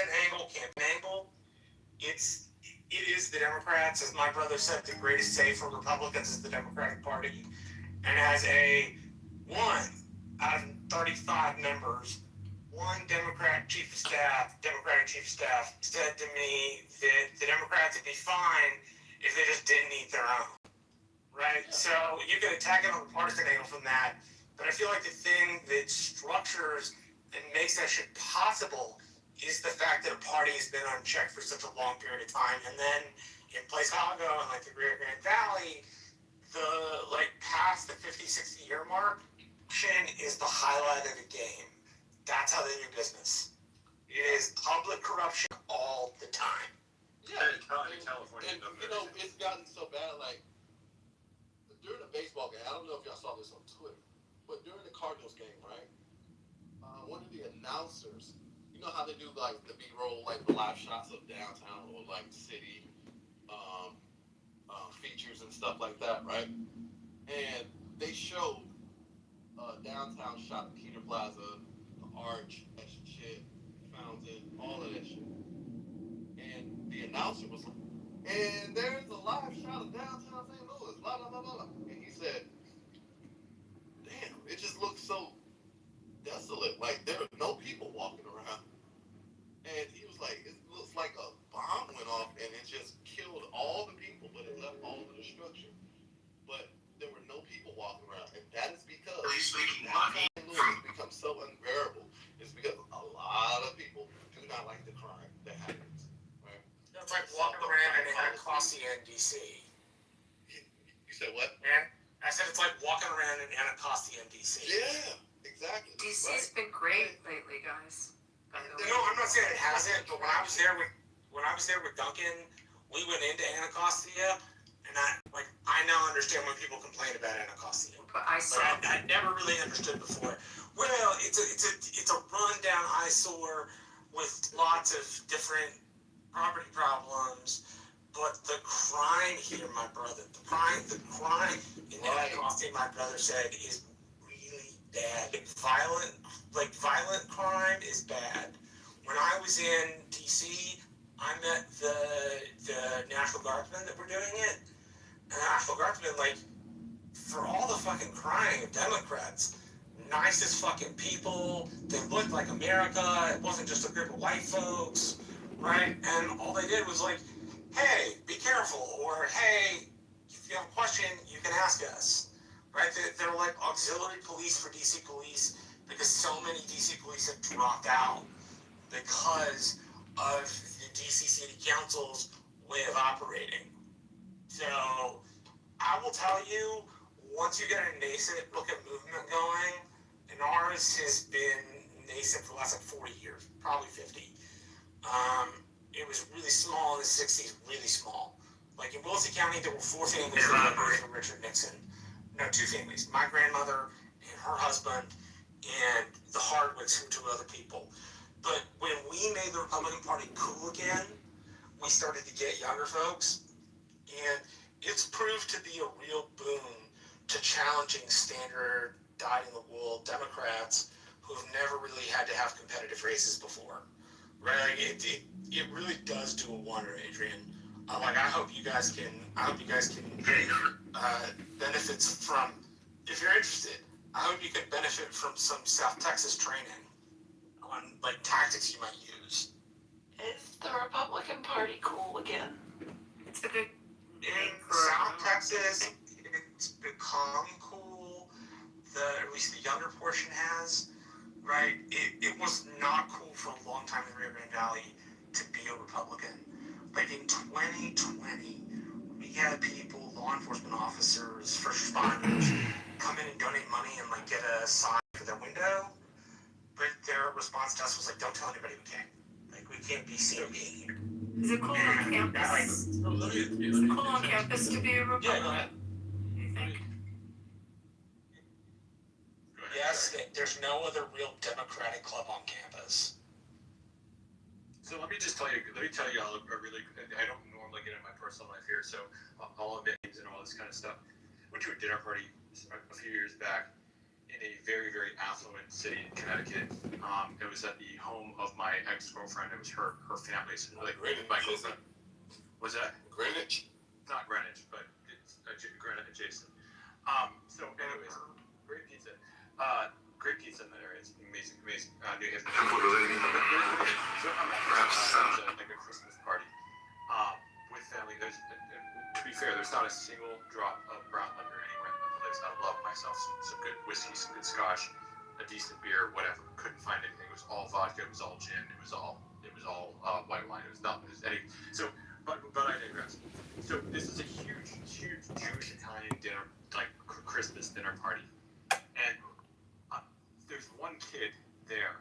partisan angle, campaign angle, it is the Democrats, as my brother said, the greatest save for Republicans is the Democratic Party. And as a 1 out of 35 members, one Democratic chief of staff said to me that the Democrats would be fine if they just didn't eat their own. Right? So you can attack it on the partisan angle from that, but I feel like the thing that structures and makes that shit possible is the fact that a party has been unchecked for such a long period of time. And then in Chicago and like the Rio Grande Valley, the like past the 50, 60 year mark, is the highlight of the game. That's how they do business. It is public corruption all the time. Yeah, in California. And, it's gotten so bad, like, during the baseball game, I don't know if y'all saw this on Twitter, but during the Cardinals game, right, one of the announcers, you know how they do, like, the B-roll, like, the live shots of downtown or, like, city features and stuff like that, right? And they showed downtown shot at Kitover Plaza, the arch, that shit, fountain, all of that shit. And the announcer was like, and there's a live shot of downtown St. Louis, blah, blah, blah, blah. And he said, damn, it just looks so desolate. Like, there are no people walking around. And he was like, it looks like a bomb went off and it just killed all the people, but it left all the destruction. But there were no people walking around. And that is because St. Louis has become so unbearable. It's because a lot of people do not like the crime that happens. Right? It's like walking around in Anacostia in D.C. You said what? And I said it's like walking around in Anacostia in D.C. Yeah, exactly. D.C.'s been great lately, guys. No, I'm not saying it hasn't, but when I was there with Duncan, we went into Anacostia, and I now understand when people complain about Anacostia. But I never really understood before. Well, it's a rundown eyesore with lots of different property problems, but the crime here, my brother, the crime in Anacostia, my brother said, is really bad. Violent crime is bad. When I was in D.C., I met the National Guardsmen that were doing it. And the National Guardsmen, like, for all the fucking crying of Democrats, nicest fucking people. They looked like America. It wasn't just a group of white folks, right? And all they did was like, hey, be careful, or hey, if you have a question, you can ask us. Right? They're like auxiliary police for DC police, because so many DC police have dropped out because of the DC City Council's way of operating. So I will tell you, once you get a nascent looking movement going, and ours has been nascent for the last 40 years, probably 50. It was really small in the 60s, really small. Like in Wilson County, there were 4 families that were from Richard Nixon. No, 2 families. My grandmother and her husband and the Hardwicks, who 2 other people. But when we made the Republican Party cool again, we started to get younger folks. And it's proved to be a real boon to challenging standard, dyed-in-the-wool Democrats who've never really had to have competitive races before. Right? Like it really does do a wonder, Adrian. I hope you guys can get benefits from, if you're interested, I hope you can benefit from some South Texas training on like tactics you might use. Is the Republican Party cool again? It's a good in South Texas, it's become cool. At least the younger portion has, right? It was not cool for a long time in the Rio Grande Valley to be a Republican. Like in 2020, we had people, law enforcement officers, first responders, come in and donate money and like get a sign for their window. But their response to us was like, "Don't tell anybody we came. Like we can't be seen being here." Is it cool on campus? Is it cool on campus to be a Republican? Yeah, go ahead. You think? Yes, there's no other real Democratic club on campus. So let me tell you all a really, I don't normally get in my personal life here, so I'll admit names and all this kind of stuff. Went to a dinner party a few years back, in a very, very affluent city in Connecticut. It was at the home of my ex-girlfriend. It was her family. So like my girlfriend. Was that Greenwich? not Greenwich, but it's Greenwich adjacent. So anyways, great pizza. Great pizza in that area. It's amazing, amazing. New Haven. So I'm at like a Christmas party with family. To be fair, there's not a single drop of brown liquor anywhere in the place. I love myself some good whiskey, some good scotch, a decent beer, whatever. Couldn't find anything. It was all vodka. It was all gin. It was all white wine. It was nothing. It was any. So, but I digress. So this is a huge Jewish Italian dinner, like Christmas dinner party, and there's one kid there.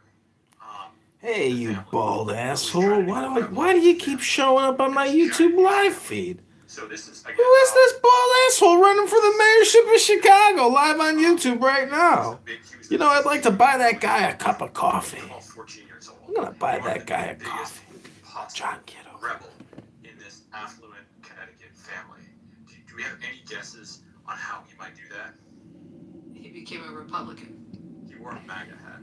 Hey, you bald asshole! Why do you keep showing up on my YouTube live feed? So this is Who is this bald asshole running for the mayorship of Chicago live on YouTube right now? You know, I'd like to buy that guy a cup of coffee. I'm gonna buy that guy a coffee. John Kitover. Rebel in this affluent Connecticut family. Do we have any guesses on how he might do that? He became a Republican. He wore a MAGA hat.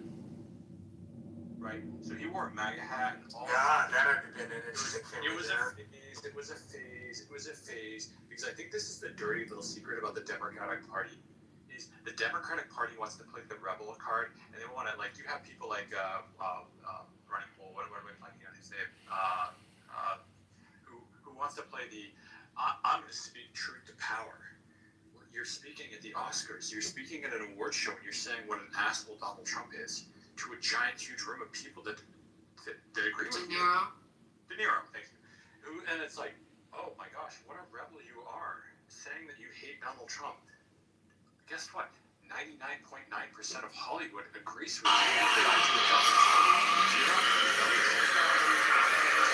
Right? So he wore a MAGA hat and all Yeah, that had been an interesting thing. It was a phase, because I think this is the dirty little secret about the Democratic Party. Is the Democratic Party wants to play the rebel card, and they want to, like, you have people like running poll, what am I finding out his name? Who wants to play the I'm going to speak truth to power. You're speaking at the Oscars. You're speaking at an award show, and you're saying what an asshole Donald Trump is to a giant, huge room of people that agree with you. De Niro, thank you. And it's like, oh my gosh, what a rebel you are, saying that you hate Donald Trump. Guess what? 99.9% of Hollywood agrees with you.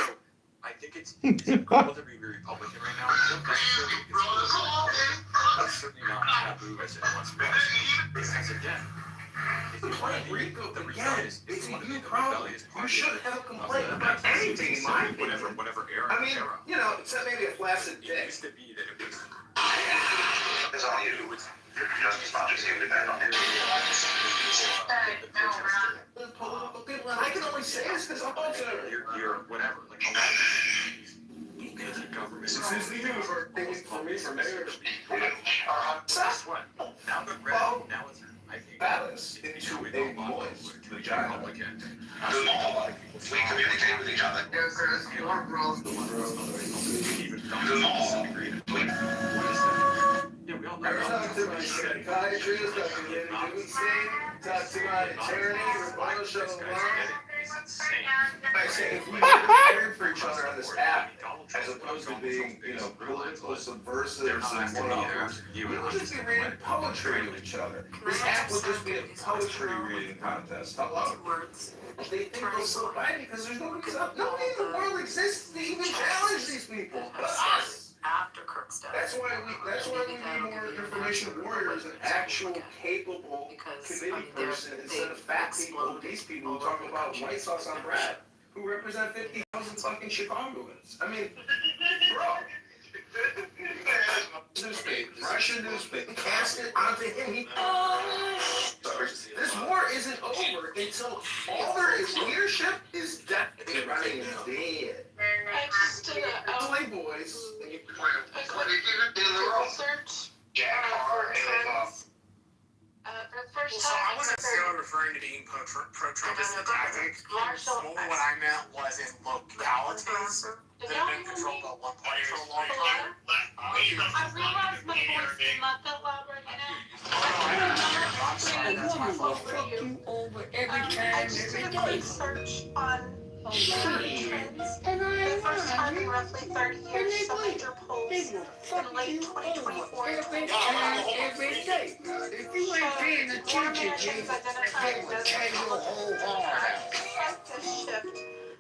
So I think it's cool to be Republican right now. I don't necessarily think it's but it's certainly not taboo as it once was. Because again, if you want to be the rebellious, if you want to be the rebellious party, you shouldn't have a complaint about anything in my opinion. Whatever era. I mean, you know, except maybe a flaccid It dick. used to be that it was. It's all you. It's not just you depend on it. I can only say this because I'm also You're whatever. Like a lot of these government. This is the Kitover thing for me for mayor. Guess what? Now the red. Now it's. I think. Balance into a moist vagina. Republican. We communicate with each other. Even yeah, we all know. I talk to my psychiatrist, talk to the talk to my attorney, Rebuttal Show I say if we cared for each other on this app, as opposed to being, you know, political subversives and one-offers, we would just be reading poetry to each other. This app would just be a poetry reading contest. Hello? They think they're so bad because there's nobody in the world exists to even challenge these people but us. After Kirk's death. That's why we need more information warriors, an actual capable committee person instead of fat people, these people who talk about white sauce on bread, who represent 50,000 fucking Chicagoans. I mean, bro. Newspaper, Russian newspaper, cast it onto him. This war isn't over until all their leadership is definitely running and dead. I just did a Playboys. research for trends. For the first So I time, wasn't necessarily referring to being pro-Trump as a tactic. More what I meant was in localities that have been controlled by one party for a long time. I realize my voice is not that loud right now. I'm sorry, that's my fault. I just did a quick search on trends. For the first time in roughly 30 years, some major polls in late 2024 and 2025 more Americans identifying as despite this shift,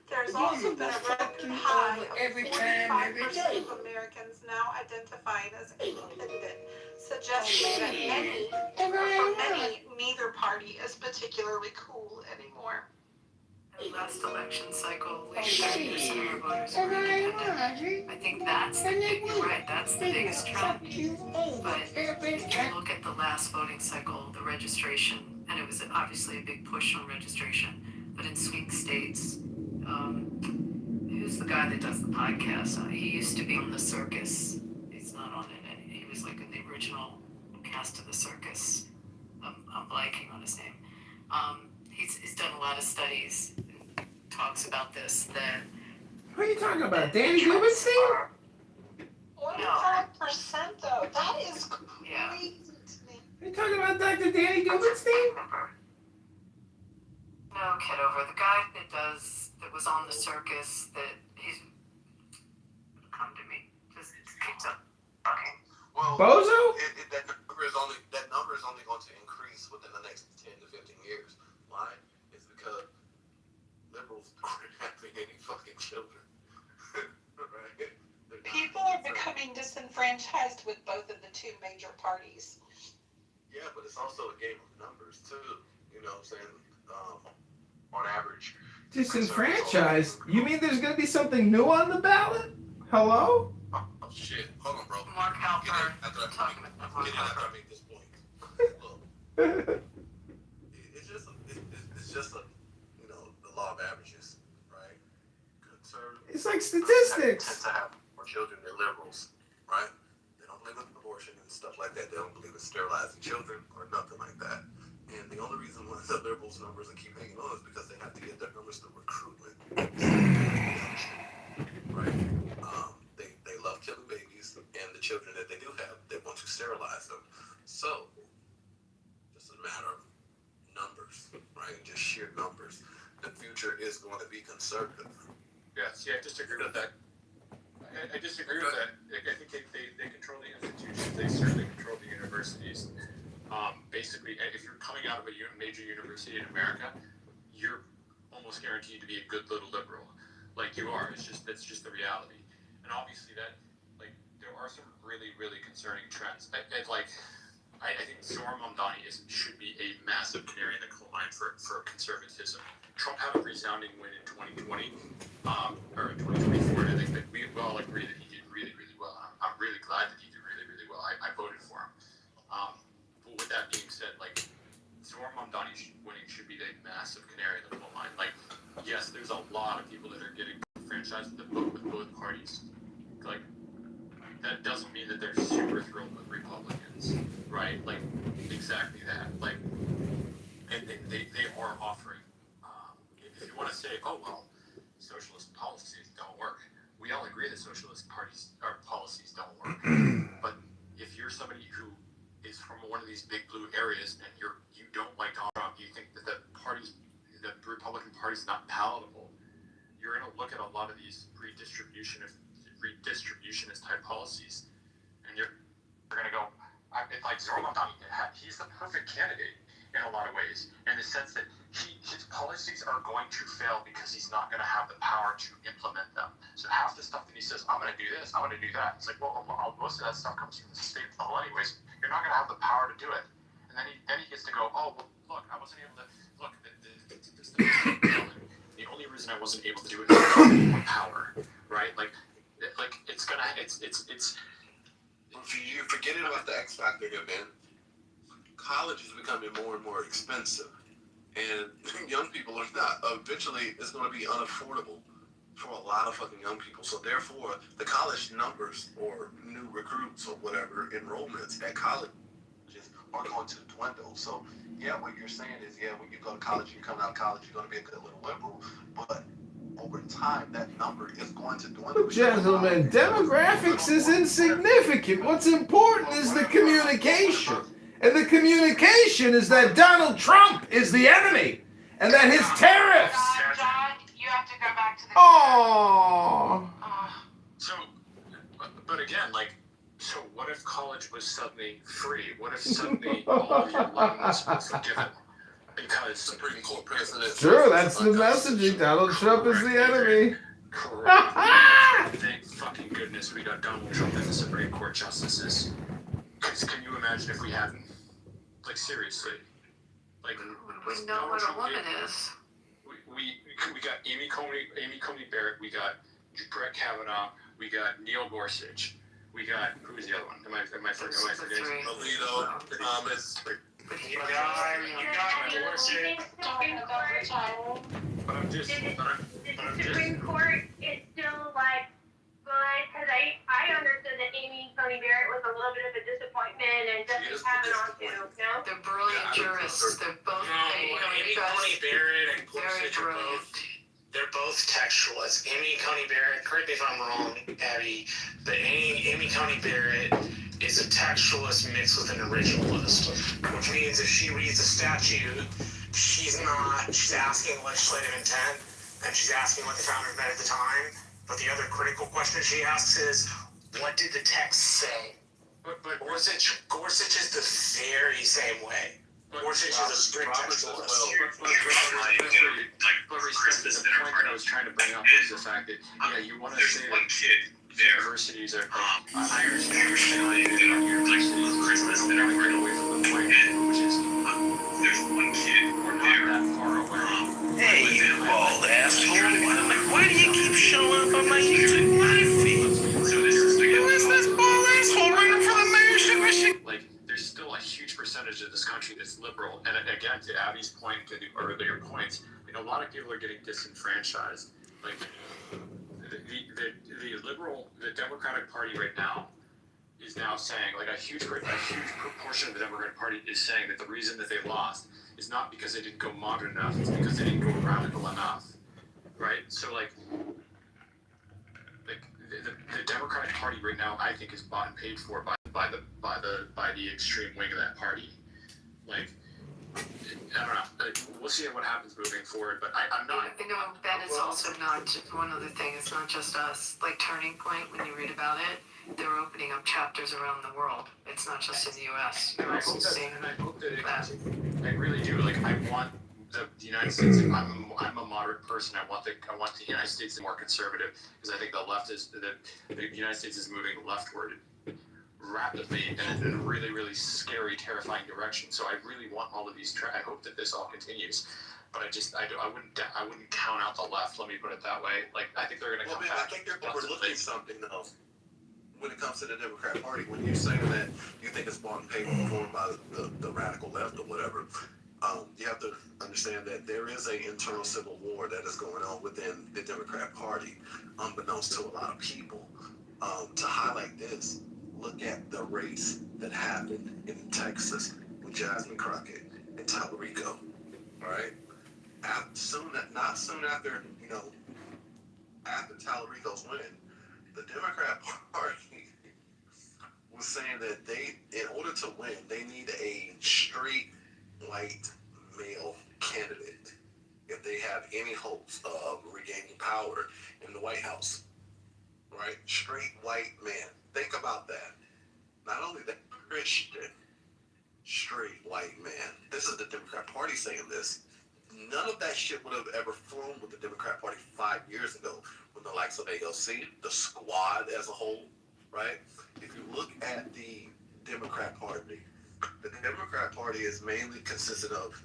there's also been a record high of 45% of Americans now identifying as independent, suggesting that for many, neither party is particularly cool anymore. In the last election cycle, we had 30% of our voters were independent. I think that's the big, you're right, that's the biggest trend. But if you look at the last voting cycle, the registration and it was obviously a big push on registration. But in swing states, who's the guy that does the podcast? He used to be on The Circus. He's not on it. He was like in the original cast of The Circus. I'm blanking on his name. He's done a lot of studies. Talks about this. That What are you talking about? Danny Rubenstein? 25% though. That is crazy Yeah. to me. Are you talking about Dr. Danny Rubenstein? No, Kitover, the guy that was on The Circus, that he's come to me. Just keeps up talking. Well, Bozo? that number is only going to increase within the next 10 to 15 years. Why? It's because liberals aren't having any fucking children. Right? People are becoming disenfranchised with both of the two major parties. Yeah, but it's also a game of numbers too. You know what I'm saying? On average. Disenfranchised? You mean there's gonna be something new on the ballot? Hello? Oh shit! Hold on, bro. Mark Halpern. After Talking about Mark I Halpern. make this point. Look, it's just a the law of averages, right? Conservatives It's like tend statistics. to have more children than liberals, right? They don't believe in abortion and stuff like that. They don't believe in sterilizing children or nothing like that. And the only reason why the liberals' numbers keep hanging on is because they have to get their numbers through recruitment, right? They love killing babies, and the children that they do have, they want to sterilize them. So, just a matter of numbers, right? Just sheer numbers. The future is going to be conservative. Yeah, see, I disagree with that. I disagree with that. I think they control the institutions. They certainly control the universities. Basically, if you're coming out of a major university in America, you're almost guaranteed to be a good little liberal. Like you are. That's just the reality. And obviously that, like, there are some really, really concerning trends. I think Zohar Mamdani should be a massive canary in the coal mine for conservatism. Trump had a resounding win in 2020, or in 2024. I think that we all agree that he did really, really well. I'm really glad that he did really, really well. I voted for him. But with that being said, like, Zohar Mamdani winning should be a massive canary in the coal mine. Like, yes, there's a lot of people that are getting franchised with both parties. Like, that doesn't mean that they're super thrilled with Republicans, right? Like, exactly that. Like, and they are offering. If you want to say, oh well, socialist policies don't work, we all agree that socialist policies don't work. But if you're somebody who is from one of these big blue areas and you don't like Donald Trump, you think that the Republican Party is not palatable, you're going to look at a lot of these redistributionist type policies, and you're going to go, like Zohar Mamdani, he's the perfect candidate in a lot of ways, in the sense that his policies are going to fail because he's not going to have the power to implement them. So half the stuff that he says, I'm going to do this, I'm going to do that, it's like, well, most of that stuff comes from the state level anyways. You're not going to have the power to do it. And then he gets to go, oh, well, look, I wasn't able to, look, the only reason I wasn't able to do it is because I had more power, right? Like it's gonna, it's. You're forgetting about the X factor here, man. College is becoming more and more expensive, and young people are not. Eventually, it's going to be unaffordable for a lot of fucking young people. So therefore, the college numbers or new recruits or whatever enrollments at colleges are going to dwindle. So yeah, what you're saying is, yeah, when you go to college, you come out of college, you're going to be a good little liberal, but over time, that number is going to dwindle. Gentlemen, demographics is insignificant. What's important is the communication. And the communication is that Donald Trump is the enemy. And that his tariffs... John, you have to go back to the... Oh. So, but again, like, so what if college was suddenly free? What if suddenly all of your loans were forgiven? Because Supreme Court precedent. True, that's the messaging. Donald Trump is the enemy. Correct. Thank fucking goodness we got Donald Trump and the Supreme Court justices. Because can you imagine if we hadn't? Like, seriously. Like, We know what a woman is. We got Amy Coney Barrett, we got Brett Kavanaugh, we got Neil Gorsuch, we got, who was the other one? Am I forgetting? Alito, Thomas. But he You was got very young. But I'm just. The Supreme Court is still like good because I understood that Amy Coney Barrett was a little bit of a disappointment and Justice Kavanaugh too. No. They're brilliant jurists. They're both, Amy Coney Barrett and very Gorsuch are brilliant. they're both textualists. Amy Coney Barrett, correct me if I'm wrong, Abby, but Amy Coney Barrett is a textualist mixed with an originalist, which means if she reads a statute, she's asking legislative intent, and she's asking what the founders meant at the time, but the other critical question she asks is, what did the text say? But Gorsuch is the very same way. Gorsuch is a strict textualist. But respect, the point I was trying to bring up was the fact that, you want to say that universities are, I understand that universities are going away from the point, which is, there's one kid or not that far away. Hey, you bald asshole. Why do you keep showing up on my YouTube live feed? Who is this bald asshole running for the mayorship of Chicago? Like, there's still a huge percentage of this country that's liberal. And again, to Abby's point, to the earlier points, a lot of people are getting disenfranchised. Like, the Democratic Party right now is now saying, like, a huge proportion of the Democratic Party is saying that the reason that they lost is not because they didn't go modern enough, it's because they didn't go radical enough, right? So, like the Democratic Party right now, I think, is bought and paid for by the extreme wing of that party. Like, I don't know. We'll see what happens moving forward, but I'm not. Ben, it's also not one other thing. It's not just us. Like Turning Point, when you read about it, they're opening up chapters around the world. It's not just in the U.S. And I hope that I really do. Like, I want the United States. I'm a moderate person. I want the United States to be more conservative because I think the United States is moving leftward rapidly in a really, really scary, terrifying direction. So I really want all of these. I hope that this all continues. But I wouldn't count out the left. Let me put it that way. Like, I think they're going to come back. I think you're overlooking something though. When it comes to the Democrat Party, when you're saying that you think it's bought and paid for by the radical left or whatever, you have to understand that there is an internal civil war that is going on within the Democrat Party, unbeknownst to a lot of people. To highlight this, look at the race that happened in Texas with Jasmine Crockett and Tallarico. All right, not soon after after Tallarico's win, the Democrat Party was saying that in order to win, they need a straight white male candidate if they have any hopes of regaining power in the White House. Right? Straight white man. Think about that. Not only the Christian, straight white man. This is the Democrat Party saying this. None of that shit would have ever flown with the Democrat Party 5 years ago when the likes of AOC, the squad as a whole, right? If you look at the Democrat Party is mainly consisted of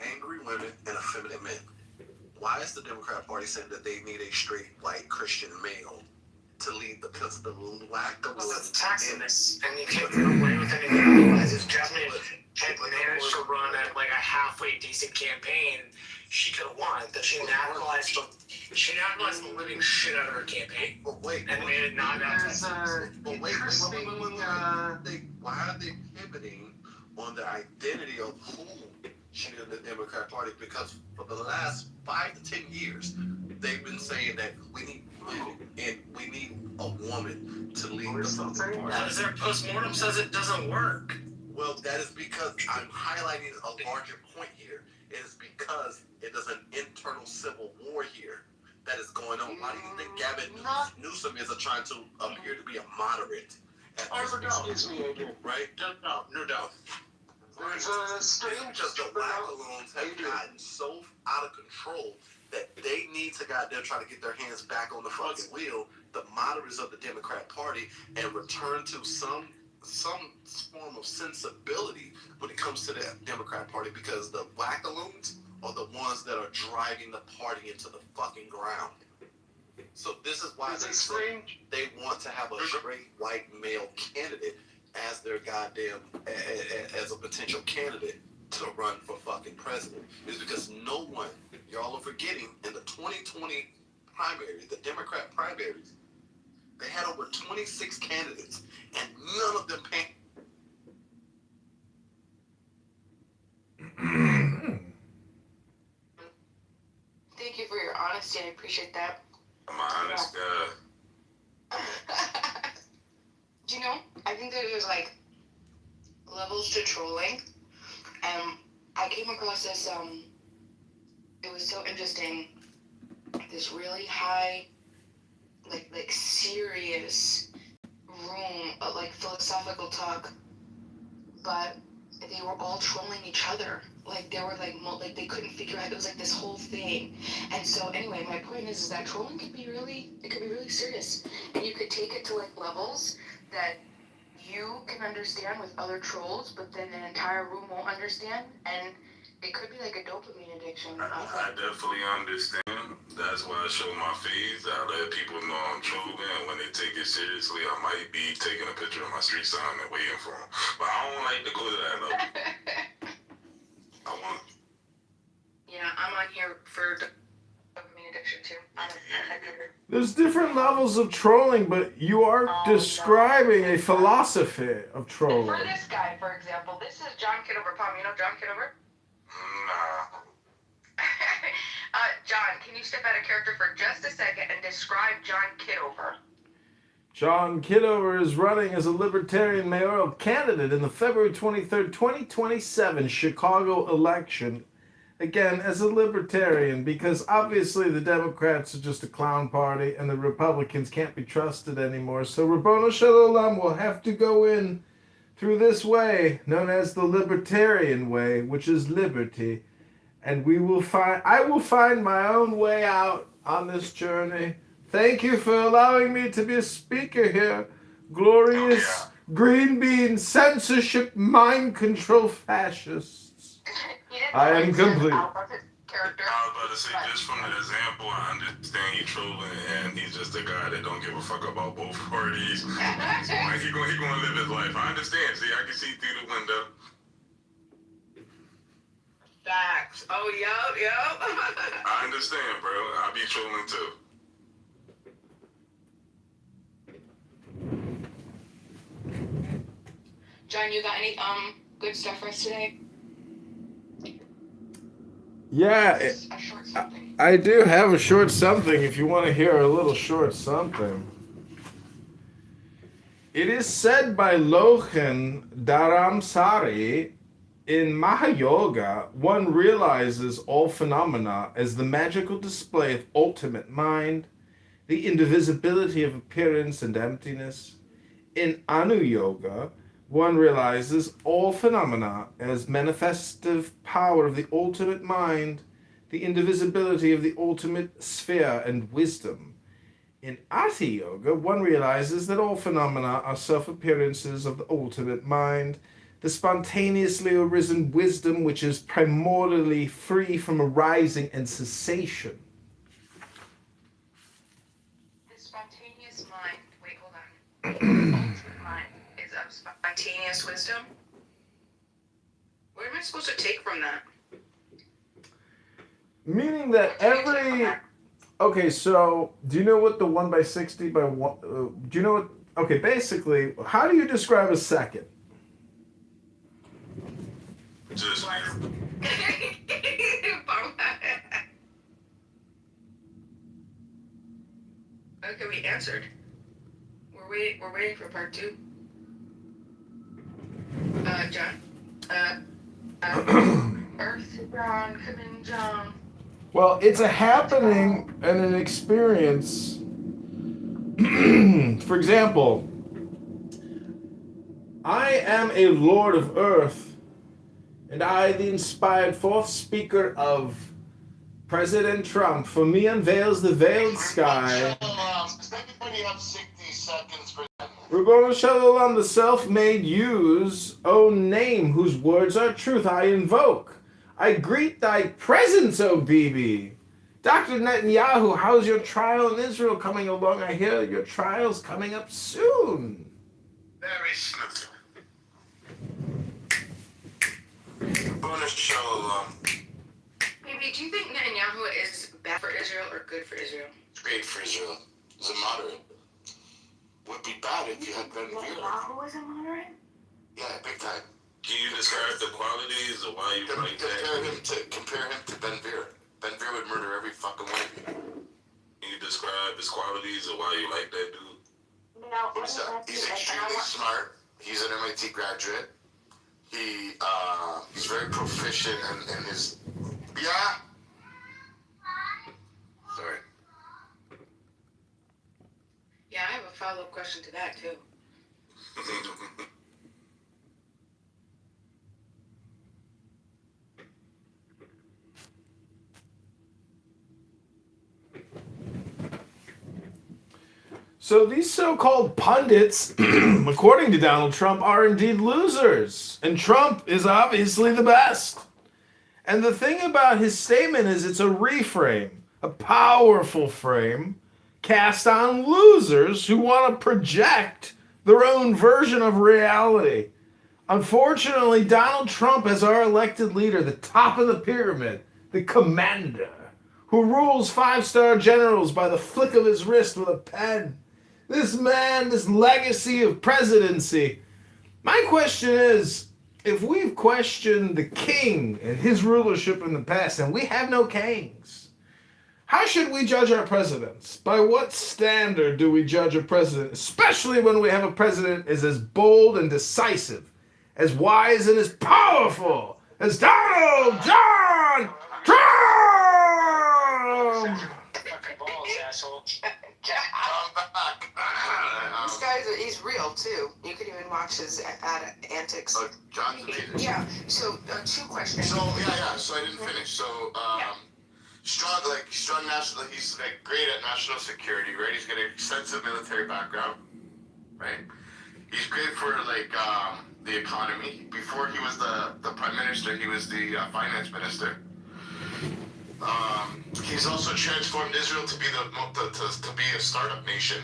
angry women and effeminate men. Why is the Democrat Party saying that they need a straight white Christian male to lead because of the lack of... Well, it's Texas, and you can't get away with anything otherwise. If Jasmine had managed to run a halfway decent campaign, she could have won. But she nationalized the living shit out of her campaign. But wait, and made it not out Texas. But wait. Why are they pivoting on the identity of who should in the Democrat Party? Because for the last 5 to 10 years, they've been saying that we need women and we need a woman to lead the fucking party. Because their postmortem says it doesn't work. Well, that is because I'm highlighting a larger point here. It is because it is an internal civil war here that is going on. Why do you think Gavin Newsom is trying to appear to be a moderate? Excuse me, Adrian. Right? No doubt. There's a strange of the black balloons have gotten so out of control that they need to goddamn try to get their hands back on the fucking wheel, the moderates of the Democrat Party, and return to some form of sensibility when it comes to the Democrat Party, because the black balloons are the ones that are driving the party into the fucking ground. So this is why they want to have a straight white male candidate as their goddamn as a potential candidate to run for fucking president is because no one, y'all are forgetting, in the 2020 primary, the Democrat primaries, they had over 26 candidates and none of them paid. Thank you for your honesty. I appreciate that. I'm an honest guy. Do you know, I think that there's like levels to trolling. And I came across this, it was so interesting, this really high, like serious room of like philosophical talk, but they were all trolling each other. Like they were like they couldn't figure out, it was like this whole thing. And so anyway, my point is that trolling could be really serious. And you could take it to like levels that you can understand with other trolls, but then an entire room won't understand, and it could be like a dopamine addiction. I definitely understand. That's why I show my feeds. I let people know I'm trolling, and when they take it seriously, I might be taking a picture of my street sign and waiting for them. But I don't like to go to that level. Yeah, I'm on here for dopamine addiction too. There's different levels of trolling, but you are describing a philosophy of trolling. For this guy, for example, this is John Kitover. Palm, you know John Kitover? Nah. John, can you step out of character for just a second and describe John Kitover? John Kitover is running as a Libertarian mayoral candidate in the February 23rd, 2027 Chicago election. Again, as a Libertarian, because obviously the Democrats are just a clown party and the Republicans can't be trusted anymore. So Rabbono Shalom will have to go in through this way, known as the Libertarian way, which is liberty. And I will find my own way out on this journey. Thank you for allowing me to be a speaker here. Glorious green bean censorship mind control fascists. I am complete. I was about to say, just from the example, I understand he trolling, and he's just a guy that don't give a fuck about both parties. So like, he gonna live his life. I understand. See, I can see through the window. Facts. Oh, yep. I understand, bro. I be trolling too. John, you got any good stuff for us today? Yeah, A short something. I do have a short something if you want to hear a little short something. It is said by Lochen Dharamsari, in Mahayoga, one realizes all phenomena as the magical display of ultimate mind, the indivisibility of appearance and emptiness. In Anuyoga, one realizes all phenomena as manifestive power of the ultimate mind, the indivisibility of the ultimate sphere and wisdom. In Ati Yoga, one realizes that all phenomena are self-appearances of the ultimate mind, the spontaneously arisen wisdom which is primordially free from arising and cessation. The spontaneous mind. Wait, hold on. The ultimate mind is of spontaneous wisdom. What am I supposed to take from that? Meaning that every... Okay, so do you know what the 1 by 60 by 1... do you know what... Okay, basically, how do you describe a second? Just Okay, we answered. We're waiting for part 2. John. Earth, John, come in, John. Well, it's a happening and an experience. For example, I am a Lord of Earth, and I, the inspired fourth speaker of President Trump, for me unveils the veiled sky. Rabbono Shalom, the self-made U's own name, whose words are truth, I invoke. I greet thy presence, O Bibi. Dr. Netanyahu, how's your trial in Israel coming along? I hear your trial's coming up soon. very smooth. gonna show Maybe, do you think Netanyahu is bad for Israel or good for Israel? great for Israel. He's a moderate. Would be bad if you had Ben Gvir. Netanyahu is a moderate? Yeah, big time. Can you describe the qualities of why you like that? Compare him to Ben Gvir. Ben Gvir would murder every fucking one of you. Can you describe his qualities of why you like that dude? No, He's extremely smart. He's an MIT graduate. He's very proficient in his... Yeah? Sorry. Yeah, I have a follow-up question to that, too. So these so-called pundits, according to Donald Trump, are indeed losers. And Trump is obviously the best. And the thing about his statement is it's a reframe, a powerful frame, cast on losers who want to project their own version of reality. Unfortunately, Donald Trump, as our elected leader, the top of the pyramid, the commander, who rules five-star generals by the flick of his wrist with a pen, this man, this legacy of presidency. My question is, if we've questioned the king and his rulership in the past, and we have no kings, how should we judge our presidents? By what standard do we judge a president, especially when we have a president is as bold and decisive, as wise and as powerful as Donald John Trump? This guy's he's real too. You could even watch his antics. John's amazing. Yeah. So 2 questions. So So I didn't finish. So strong national. He's like great at national security, right? He's got an extensive military background, right? He's great for the economy. Before he was the prime minister, he was the finance minister. He's also transformed Israel to be to be a startup nation.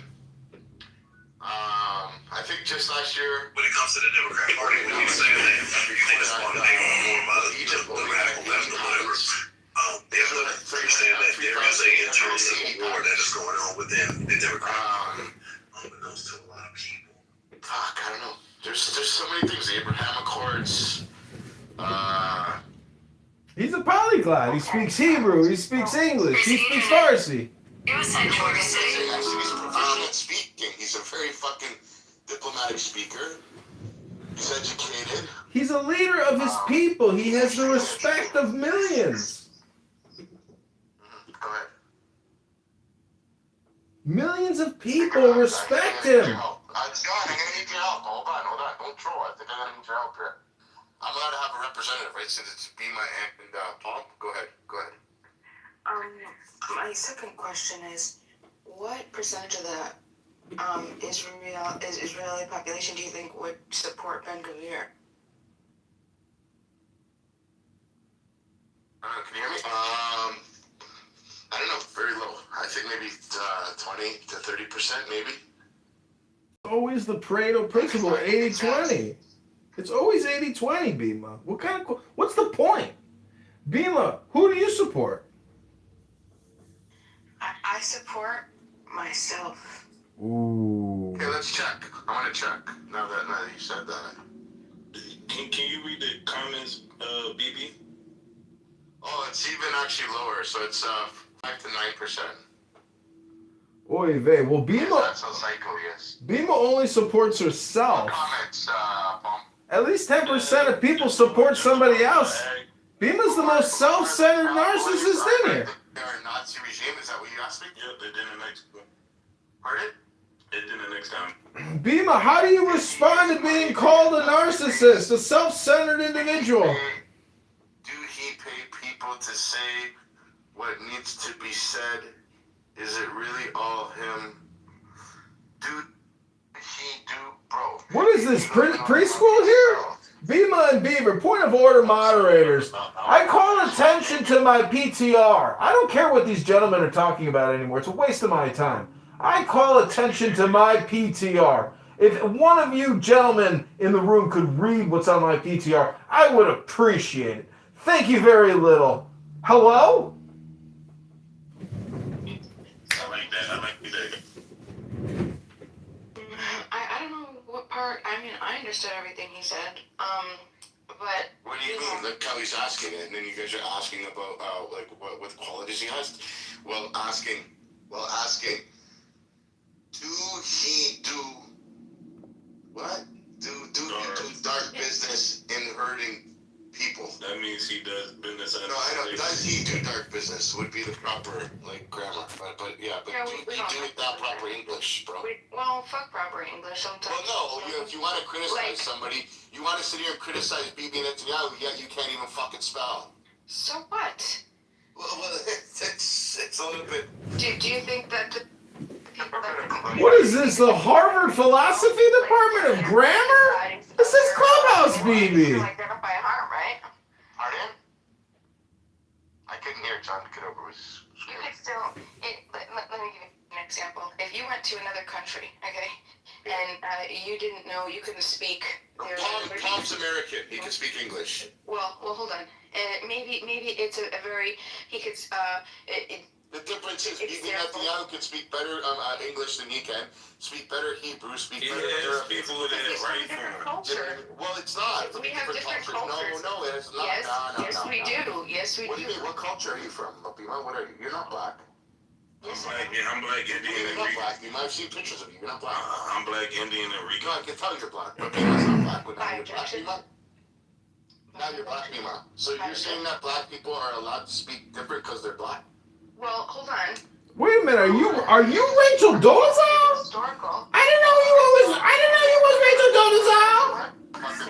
I think just last year, when it comes to the Democrat Party, when you say that you think it's going to be more about the radical left or whatever, they have to understand that there is an internal civil war that is going on within the Democrat Party. Unbeknownst to a lot of people. I don't know. There's so many things. The Abraham Accords. He's a polyglot. He speaks Hebrew. He speaks English. He speaks Farsi. It was in Georgia City. He's proficient at speaking. He's a very fucking diplomatic speaker. He's educated. He's a leader of his people. He has the respect of millions. Go ahead. Millions of people respect him. God, I'm gonna need your help. Hold on. Don't troll. I think I'm gonna need your help here. I'm allowed to have a representative, right? Since it's Bima and Palm. Go ahead. My second question is, what percentage of the Israeli population do you think would support Ben Gvir? Can you hear me? I don't know. Very low. I think maybe 20 to 30%, maybe. Always the Pareto principle, 80-20. It's always 80-20, Bima. What's the point? Bima, who do you support? I support myself. Ooh. Okay, let's check. I want to check. Now that you said that. Can you read the comments, BB? Oh, it's even actually lower. So it's 5 to 9%. Oy vey. Well, Bima. That's how psycho he is. Bima only supports herself. Comments, Palm. At least 10% of people support somebody else. Bima's the most self-centered narcissist in here. They're a Nazi regime. Is that what you asked me? Yeah, they did in Mexico. Pardon? They did it next time. Bima, how do you respond to being called a narcissist, a self-centered individual? Do he pay people to say what needs to be said? Is it really all him? Bro. What is this, preschool here? Bima and Beaver, point of order, moderators. I call attention to my PTR. I don't care what these gentlemen are talking about anymore. It's a waste of my time. I call attention to my PTR. If one of you gentlemen in the room could read what's on my PTR, I would appreciate it. Thank you very little. Hello? I like that. I like that. I don't know what part. I mean, I understood everything he said. But What do you mean? Like Kelly's asking, and then you guys are asking about like what qualities he has. Well, asking, do he do what? Do dark business in hurting people? That means he does business. No, I know. Does he do dark business? Would be the proper like grammar, but yeah, but do he do it that proper English, bro? Well, fuck proper English sometimes. Well, no. If you want to criticize somebody, you want to sit here and criticize Bibi Netanyahu, yet you can't even fucking spell. So what? Well, it's a little bit. Do you think that the people that What is this, the Harvard Philosophy Department of Grammar? This is Clubhouse, BB. identify harm, right? Pardon? I couldn't hear. John Kitover was You could still. Let me give you an example. If you went to another country, okay, and you didn't know, you couldn't speak their language. Tom's American. He can speak English. Well, hold on. Maybe it's a very he could The difference is Bibi Netanyahu can speak better English than he can. Speak better Hebrew. Speak He better has Arabic. people that It's right a different for him. culture. Well, it's not. We have different cultures. No, it's not. Yes, No, yes, we do. Yes, we What do do. you mean? What culture are you from, Bima? What are you? You're not black. Yes, I'm black Indian You're and not Rican. black. You might have seen pictures of you. You're not black. I'm black Indian and No, Rican. I can tell you're black. But Bima's not black. But now By you're black, objection. Bima. Now you're black, Bima. So you're saying that black people are allowed to speak different because they're black? Well, hold on. Wait a minute, are you Rachel Dolezal? Historical. I didn't know you was Rachel Dolezal.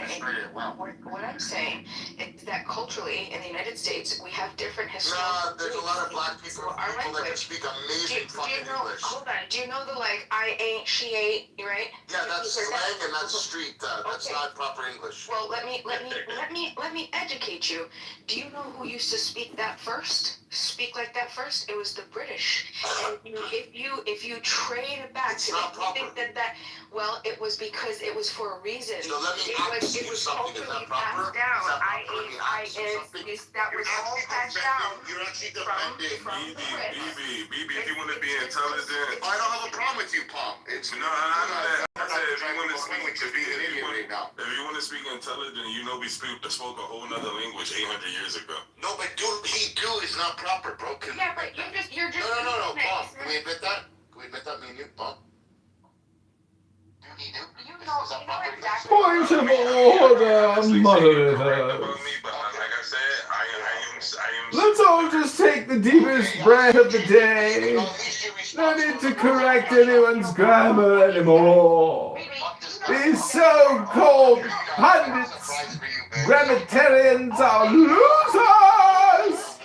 What I'm saying is that culturally in the United States we have different historical. Nah, there's a lot of black people, So our that can language. speak Do amazing you fucking know? English. Hold on. Do you know the like I ain't, she ain't, right? Yeah, that's You heard that? slang and that's street. That's Okay. not proper English. Well, let me educate you. Do you know who used to speak that first? Speak like that first? It was the British. And if you train it back It's to not you think proper. that well, it was because it was for a reason. So let me ask you something. Is that culturally proper? passed down. Is that I proper? Let me I ask you something. that was all passed down You're actually from defending. the Brits. BB, if you want to be intelligent. I don't have a problem with you, Palm. It's No, I said if you want to speak, to be an idiot right now. if you want to speak intelligent, you know we spoke a whole nother language 800 years ago. No, but do is not proper, bro. Yeah, but you're just No, using it. Palm. Can we admit that? Can we admit that, me and you, Palm? You know exactly. Point of order, moderator. About me, but like I said, I am. Let's all just take the deepest breath of the day. No need to correct anyone's grammar anymore. These so-called pundits, grammatarians are losers!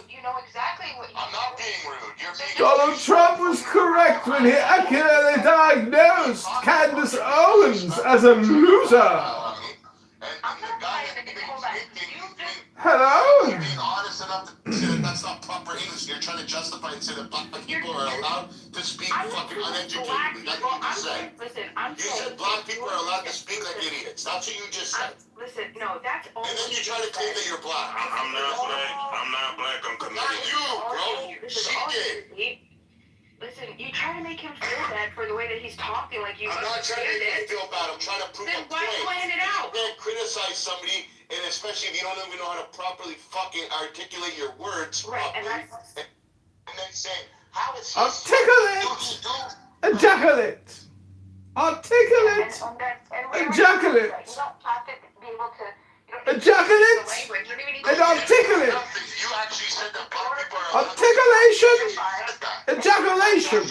You know exactly what I'm not being rude. You're being Donald Trump was correct when he accurately diagnosed Candace Owens as a loser. And the guy Hello? you're being honest enough to say that that's not proper English. You're trying to justify and say that black people are allowed to speak fucking uneducatedly. That's what you just said. You said black people are allowed to speak like idiots. That's what you just said. Listen, no, that's all. And then you try to claim that you're black. I'm not black. I'm not black. I'm Not Canadian. you, bro. She did. Listen, you try to make him feel bad for the way that he's talking, like you I'm not trying to understand make it. you feel bad. I'm trying to prove Then a why point. plan it out? You can't criticize somebody, and especially if you don't even know how to properly fucking articulate your words Right, and properly. that's And then saying, how is he? Articulate! Ejaculate! Articulate! Ejaculate! You don't have to be able to. Ejaculate! And articulate! You actually said that black people are Articulation! Ejaculation!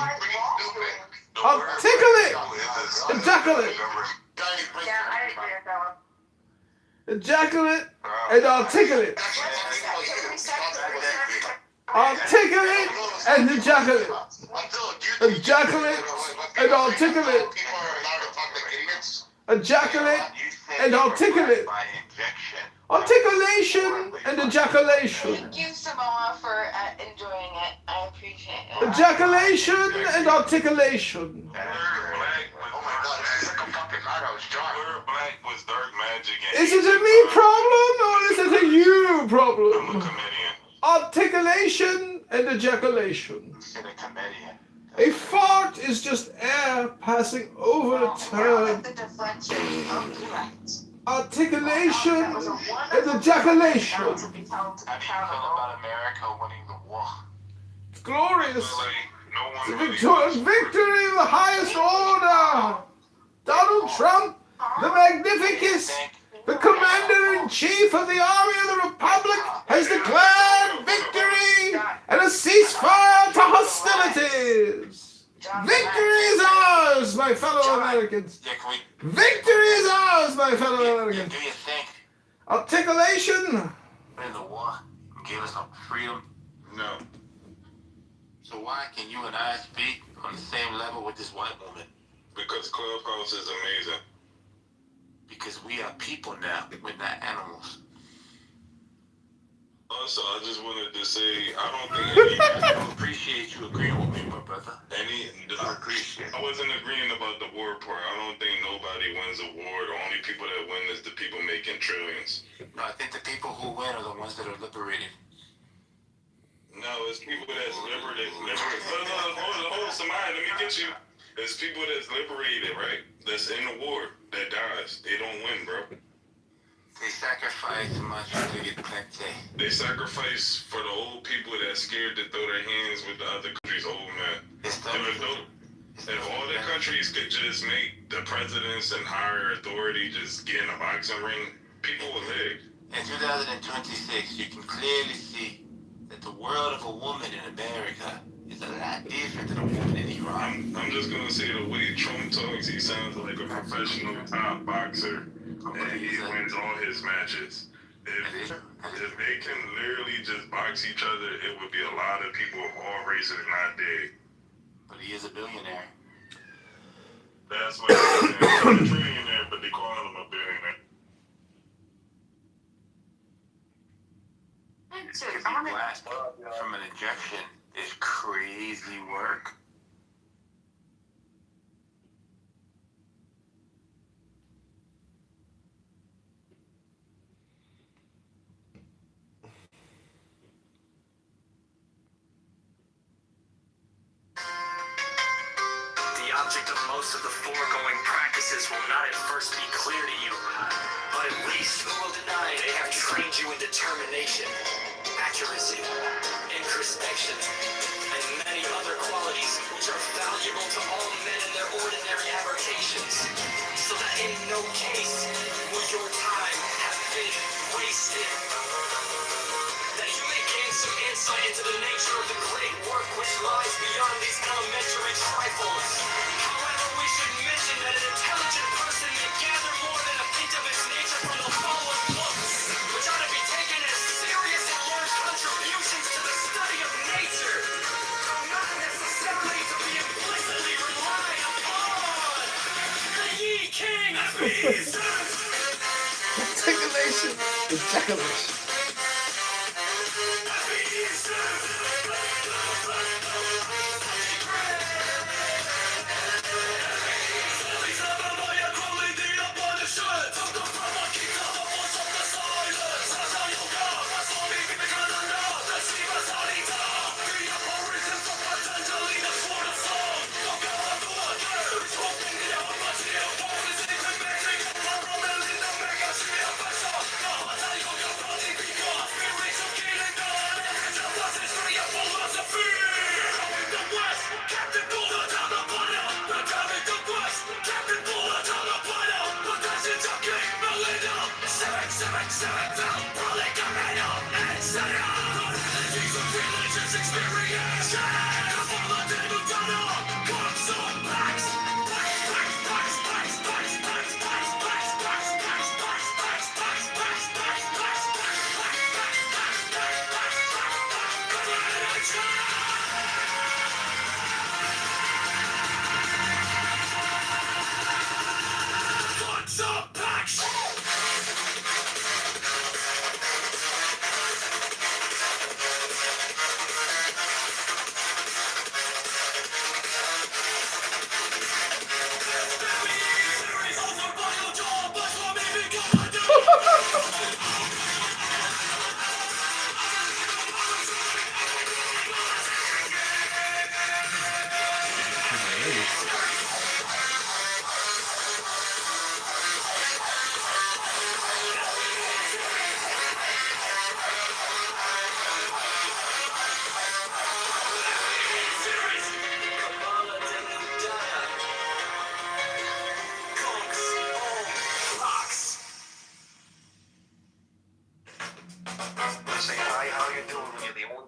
Articulate! Ejaculate! Yeah, I agree with that one. Ejaculate and articulate. Articulate and ejaculate. Ejaculate and articulate. Ejaculate and articulate. Articulation and ejaculation. Thank you, Samoa, for enjoying it. I appreciate it. Ejaculation and articulation. We're black again. Is it a me problem or is it a you I'm a problem? comedian. Articulation and ejaculation. Said a comedian. A fart is just air passing over a turd. The deflection of correct. Articulation and ejaculation. How do you feel about America winning the war? It's glorious. No one It's really a victory of the highest order. Donald Trump, the Magnificus, the Commander-in-Chief of the Army of the Republic, has declared victory and a ceasefire to hostilities. Victory is ours, my fellow Americans. Yeah, can we? Victory is ours, my fellow Americans. Do you think Articulation. winning the war gave us some freedom? No. So why can you and I speak on the same level with this white woman? Because Clubhouse is amazing. Because we are people now, we're not animals. Also, I just wanted to say, I don't think I appreciate you agreeing with me, my brother. I wasn't agreeing about the war part. I don't think nobody wins a war. The only people that win is the people making trillions. No, I think the people who win are the ones that are liberated. No, it's people that's liberated. Hold on, Samaya, let me get you. It's people that's liberated, right? That's in the war that dies. They don't win, bro. They sacrifice much to get plenty. They sacrifice for the old people that's scared to throw their hands with the other countries' old men. If all the countries could just make the presidents and higher authority just get in a boxing ring, people would live. In 2026, you can clearly see that the world of a woman in America is a lot different than a woman in Iran. I'm just gonna say the way Trump talks, he sounds like a professional top boxer, and he wins all his matches. If they can literally just box each other, it would be a lot of people of all races not dead. But he is a billionaire. That's why he's a trillionaire, but they call him a billionaire. Blast from an injection is crazy work. The object of most of the foregoing practices will not at first be clear to you, but at least who will deny they have trained you in determination, accuracy, introspection, and many other qualities which are valuable to all men in their ordinary avocations, so that in no case will your time have been wasted. That you may gain some insight into the nature of the great work which lies beyond these elementary trifles. However, we should mention that an intelligent person may gather more than a hint of its nature from the following books, which ought to be taken as serious and large contributions to the study of nature, though not necessarily to be implicitly relied upon. The Ye King Articulation, ejaculation.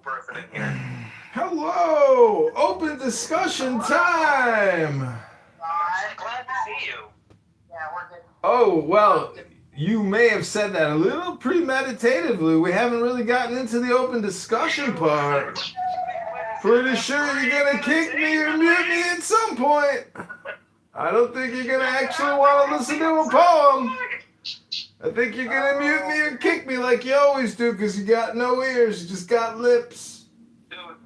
person in here. Hello! Open discussion time! I'm glad to see you. Yeah, we're good. Oh, well, you may have said that a little premeditatively. We haven't really gotten into the open discussion part. Pretty sure you're gonna kick me or mute me at some point. I don't think you're gonna actually want to listen to a poem. I think you're gonna mute me or kick me like you always do because you got no ears, you just got lips.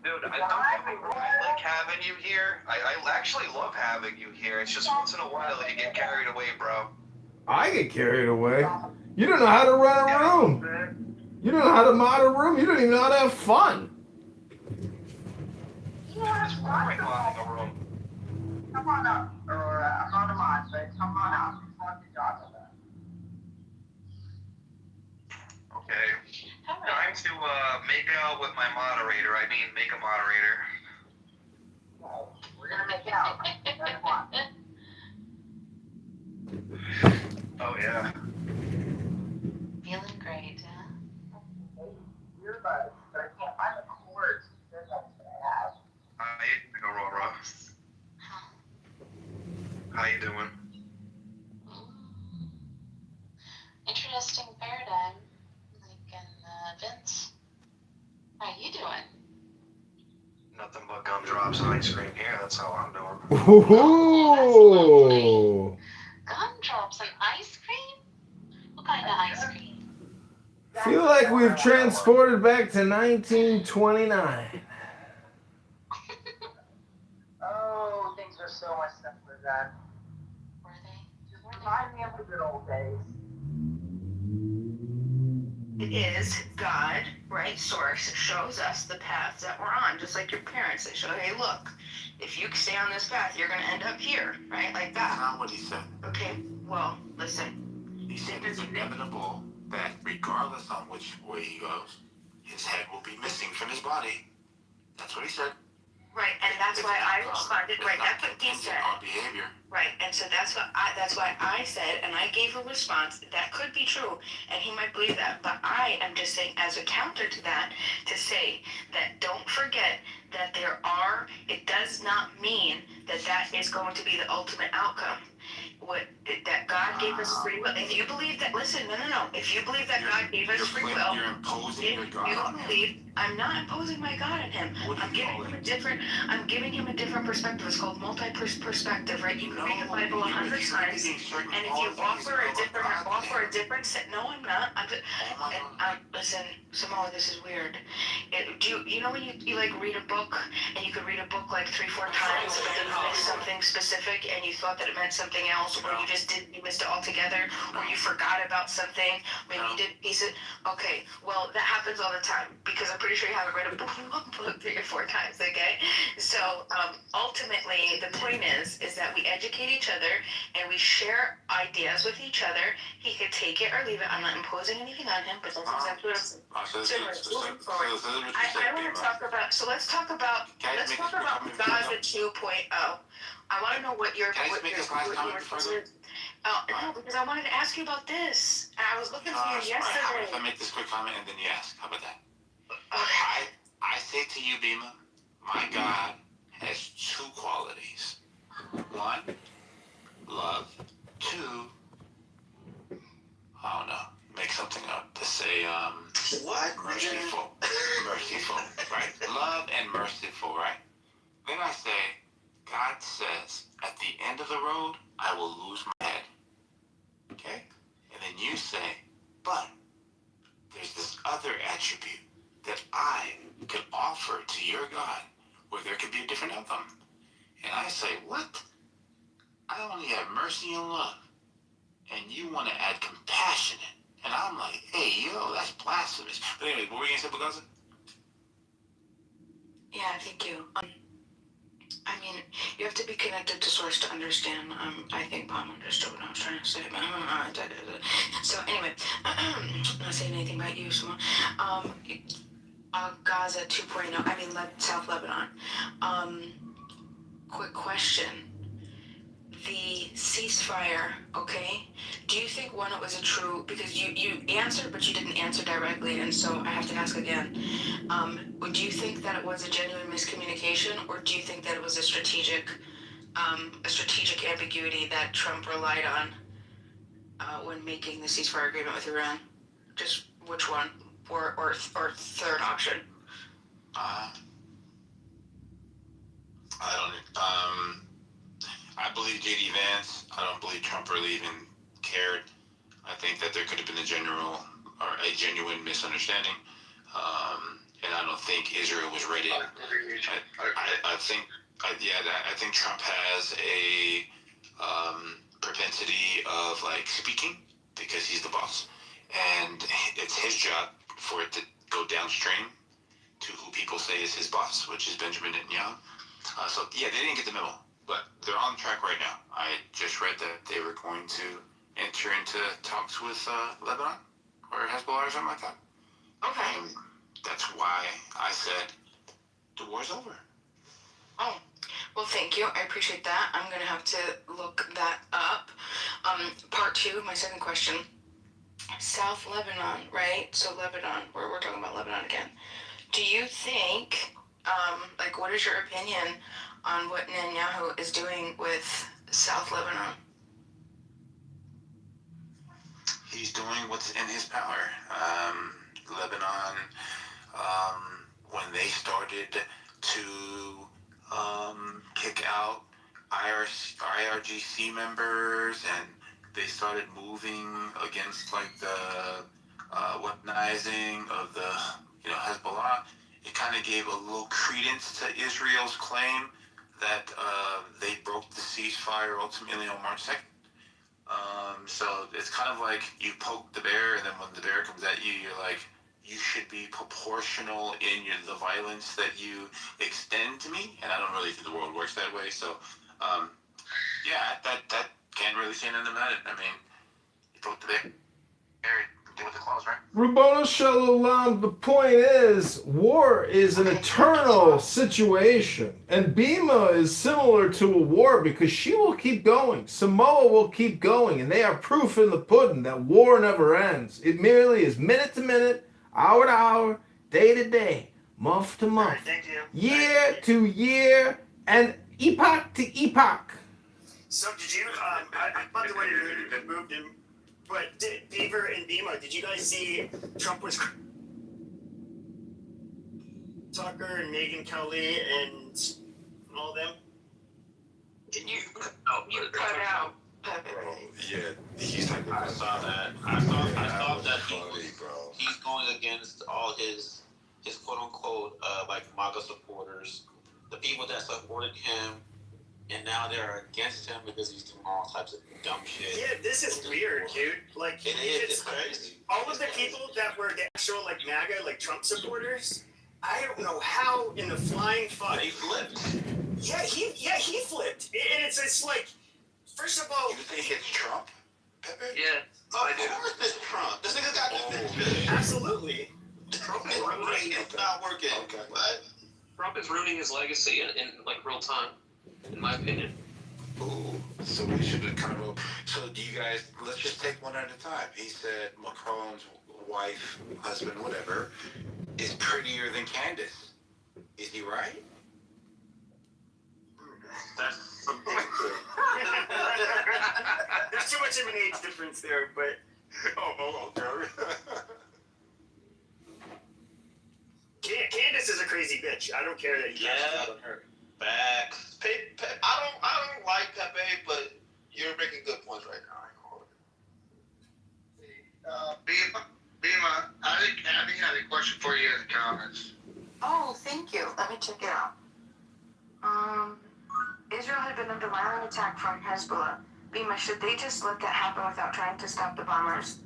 Dude, I like having you here. I actually love having you here. It's just once in a while you get carried away, bro. I get carried away. You don't know how to run a room. You don't know how to mod a room. You don't even know how to have fun. You know what's wrong with modding a room? Come on up, or I'm not a mod, but come on up. It's not the job of that. Okay. Time to make out with my moderator. I mean, make a moderator. Well, we're gonna make out. That's one. Oh yeah. Feeling great, huh? Earbuds, but I can't find the cords. There's nothing to add. How you doing, Aurora? How you doing? Interesting paradigm, like in Vince. How you doing? Nothing but gumdrops and ice cream here. That's how I'm doing. Ooh. Gumdrops and ice cream? What kind of ice cream? Feel like we've transported back to 1929. Oh, things are so much simpler then. Were they? Just remind me of the good old days. It is God, right? Source shows us the paths that we're on, just like your parents. They show, hey, look, if you stay on this path, you're going to end up here, right? Like that. That's not what he said. Okay, well, listen. He said it's inevitable that regardless on which way he goes, his head will be missing from his body. That's what he said. Right, and that's why I responded. Right, that's what he said. On behavior. Right, and so that's why I said, and I gave a response that could be true, and he might believe that. But I am just saying, as a counter to that, to say that don't forget that it does not mean that that is going to be the ultimate outcome. That God gave us free will. If you believe that, listen, no. If you believe that God gave us free will, you're imposing your God on him. I'm not imposing my God on him. I'm giving him a different perspective. It's called multi-perspective, right? You can read the Bible 100 times, and if you offer a different set, no, I'm not. Listen, Samoa, this is weird. You know when you like read a book, and you could read a book like 3-4 times, but then you missed something specific, and you thought that it meant something else, or you missed it altogether, or you forgot about something, maybe you didn't piece it. Okay, well, that happens all the time, because I'm pretty sure you haven't read a book 3 or 4 times, okay? So, ultimately, the point is that we educate each other, and we share ideas with each other. He could take it or leave it. I'm not imposing anything on him, but that's exactly what I'm saying. So, moving forward, I want to talk about, let's talk about Gaza 2.0. I want to know what your... Can I make this last comment further? No, because I wanted to ask you about this. And I was looking for you yesterday. Right, if I make this quick comment and then you ask, how about that? Okay. I say to you, Bima, my God has 2 qualities. 1, love. 2, I don't know, make something up to say, What? merciful. Merciful, right? Love and merciful, right? Then I say, God says, at the end of the road, I will lose my head. Okay? And then you say, but there's this other attribute that I can offer to your God where there could be a different outcome. And I say, what? I only have mercy and love. And you want to add compassionate. And I'm like, hey, yo, that's blasphemous. But anyway, what were you going to say, Bugazza? Yeah, thank you. I mean, you have to be connected to source to understand. I think Palm understood what I was trying to say. So anyway, I'm not saying anything about you, Simone. Gaza 2.0. I mean, South Lebanon. Quick question. The ceasefire, okay? Do you think, one, it was a true, because you answered, but you didn't answer directly, and so I have to ask again. Would you think that it was a genuine miscommunication, or do you think that it was a strategic ambiguity that Trump relied on when making the ceasefire agreement with Iran? Just which one, or third option? I don't. I believe J.D. Vance. I don't believe Trump really even cared. I think that there could have been a genuine misunderstanding, and I don't think Israel was ready. I think Trump has a propensity of like speaking because he's the boss, and it's his job for it to go downstream to who people say is his boss, which is Benjamin Netanyahu. So yeah, they didn't get the memo, but they're on track right now. I just read that they were going to enter into talks with Lebanon or Hezbollah or something like that. Okay. And that's why I said the war's over. Oh, well, thank you. I appreciate that. I'm going to have to look that up. Part two, my second question. South Lebanon, right? So Lebanon, we're talking about Lebanon again. Do you think, what is your opinion on what Netanyahu is doing with South Lebanon? He's doing what's in his power. Lebanon, when they started to kick out IRGC members and they started moving against like the weaponizing of the Hezbollah, it kind of gave a little credence to Israel's claim that they broke the ceasefire ultimately on March 2nd. So it's kind of like you poke the bear, and then when the bear comes at you, you're like, you should be proportional in the violence that you extend to me, and I don't really think the world works that way. So, that can't really say nothing about it. I mean, you poke the bear, deal with the claws, right? Rabboni Shalom, the point is, war is an eternal situation. And Bima is similar to a war because she will keep going. Samoa will keep going. And they are proof in the pudding that war never ends. It merely is minute to minute, hour to hour, day to day, month to month, year to year, and epoch to epoch. So did you, I'm about to wait to move him, but Beaver and Bima, did you guys see Trump was Tucker and Megyn Kelly and all them? You cut out. Yeah, he's like, I saw that. I saw that he's going against all his quote unquote MAGA supporters, the people that supported him, and now they're against him because he's doing all types of dumb shit. Yeah, this is weird, dude. Like, It's crazy. All of the people that were the actual MAGA, Trump supporters, I don't know how in the flying fuck. He flipped. Yeah, he flipped. And it's like, first of all, you think it's Trump, Pepe? Yeah. Of course it's Trump. This nigga got this. Absolutely. Trump is ruining. It's not working. Okay. What? Trump is ruining his legacy in real time, in my opinion. Ooh, so we should have kind of. So do you guys? Let's just take one at a time. He said Macron's wife, husband, whatever, is prettier than Candace. Is he right? That's There's too much of an age difference there, but okay. Candace is a crazy bitch. I don't care that he yeah. Facts. I don't like Pepe, but you're making good points right now. Bima, I think Abby had a question for you in the comments. Oh, thank you. Let me check it out. Israel had been under violent attack from Hezbollah. Bima, should they just let that happen without trying to stop the bombers?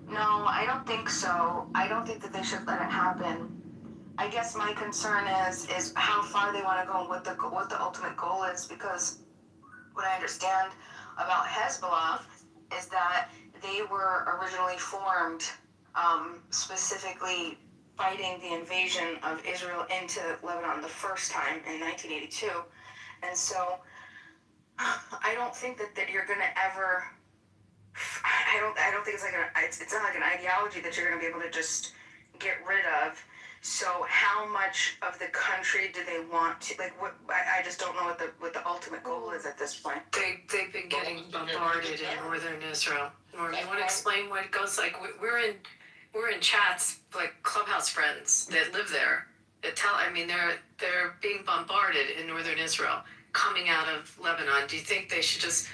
No, I don't think so. I don't think that they should let it happen. I guess my concern is how far they want to go and what the ultimate goal is, because what I understand about Hezbollah is that they were originally formed specifically fighting the invasion of Israel into Lebanon the first time in 1982. And so I don't think that you're going to ever, I don't think it's not like an ideology that you're going to be able to just get rid of. So how much of the country do they want to, like, what, I just don't know what the ultimate goal is at this point. They've been getting bombarded in northern Israel. Norm, you want to explain what it goes like? We're in chats, like Clubhouse friends that live there. They're being bombarded in northern Israel, coming out of Lebanon. Do you think they should just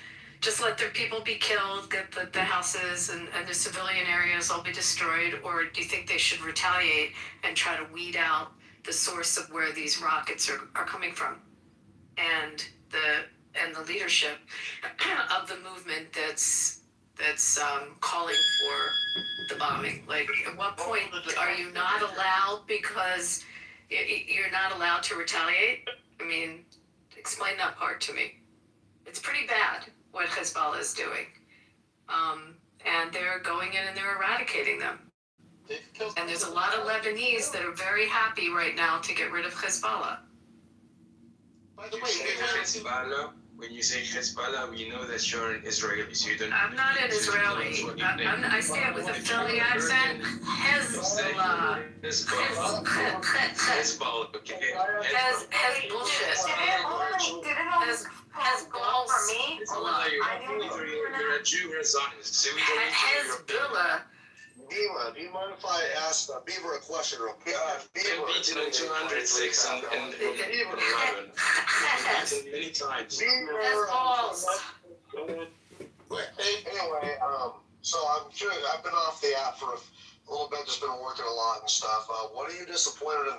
let their people be killed, get the houses and the civilian areas all be destroyed, or do you think they should retaliate and try to weed out the source of where these rockets are coming from, and the leadership of the movement that's calling for the bombing? Like, at what point are you not allowed, because you're not allowed to retaliate? I mean, explain that part to me. It's pretty bad what Hezbollah is doing. And they're going in and they're eradicating them. And there's a lot of Lebanese that are very happy right now to get rid of Hezbollah. By the way, Hezbollah, when you say Hezbollah, we know that you're an Israeli, so you don't. I'm not an Israeli. I say it with a Philly accent. Hezbollah. Hezbollah, okay. Hez bullshit. Has balls for me? You're a Jew or a Zionist. So we don't Hezbollah. Beaver, do you mind if I ask Beaver a question real quick? Beaver, beaten in 206 and Beaver 11. Many times. Has balls. Anyway, so I'm curious. I've been off the app for a little bit, just been working a lot and stuff. What are you disappointed